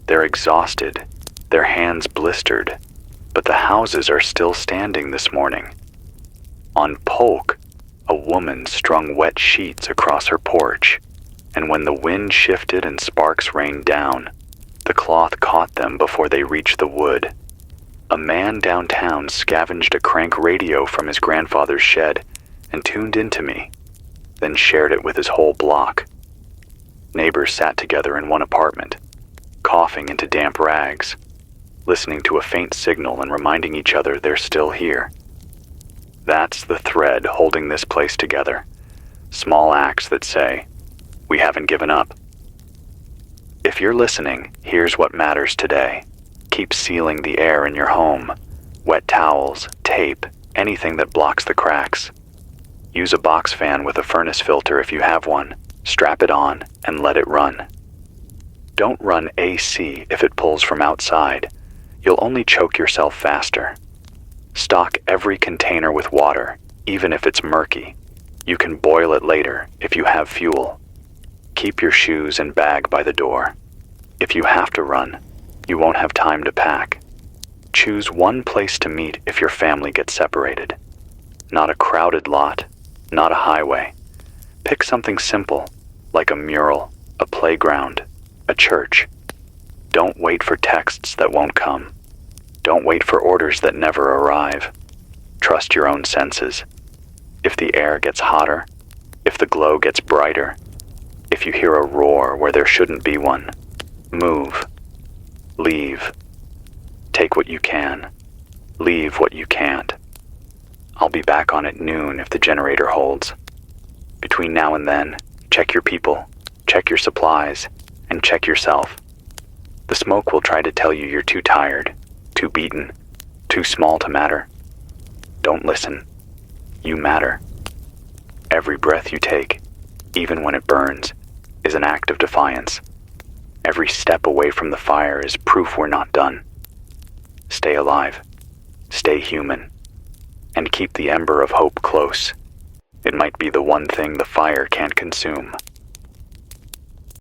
They're exhausted, their hands blistered, but the houses are still standing this morning. On Polk, a woman strung wet sheets across her porch, and when the wind shifted and sparks rained down, the cloth caught them before they reached the wood. A man downtown scavenged a crank radio from his grandfather's shed and tuned into me, then shared it with his whole block. Neighbors sat together in one apartment, coughing into damp rags, listening to a faint signal and reminding each other they're still here. That's the thread holding this place together. Small acts that say, we haven't given up. If you're listening, here's what matters today. Keep sealing the air in your home. Wet towels, tape, anything that blocks the cracks. Use a box fan with a furnace filter if you have one. Strap it on and let it run. Don't run AC if it pulls from outside. You'll only choke yourself faster. Stock every container with water, even if it's murky. You can boil it later if you have fuel. Keep your shoes and bag by the door. If you have to run, you won't have time to pack. Choose one place to meet if your family gets separated. Not a crowded lot, not a highway. Pick something simple, like a mural, a playground, a church. Don't wait for texts that won't come. Don't wait for orders that never arrive. Trust your own senses. If the air gets hotter, if the glow gets brighter, if you hear a roar where there shouldn't be one, move. Leave. Take what you can. Leave what you can't. I'll be back on at noon if the generator holds. Between now and then, check your people, check your supplies, and check yourself. The smoke will try to tell you you're too tired, too beaten, too small to matter. Don't listen. You matter. Every breath you take, even when it burns, is an act of defiance. Every step away from the fire is proof we're not done. Stay alive. Stay human. And keep the ember of hope close. It might be the one thing the fire can't consume.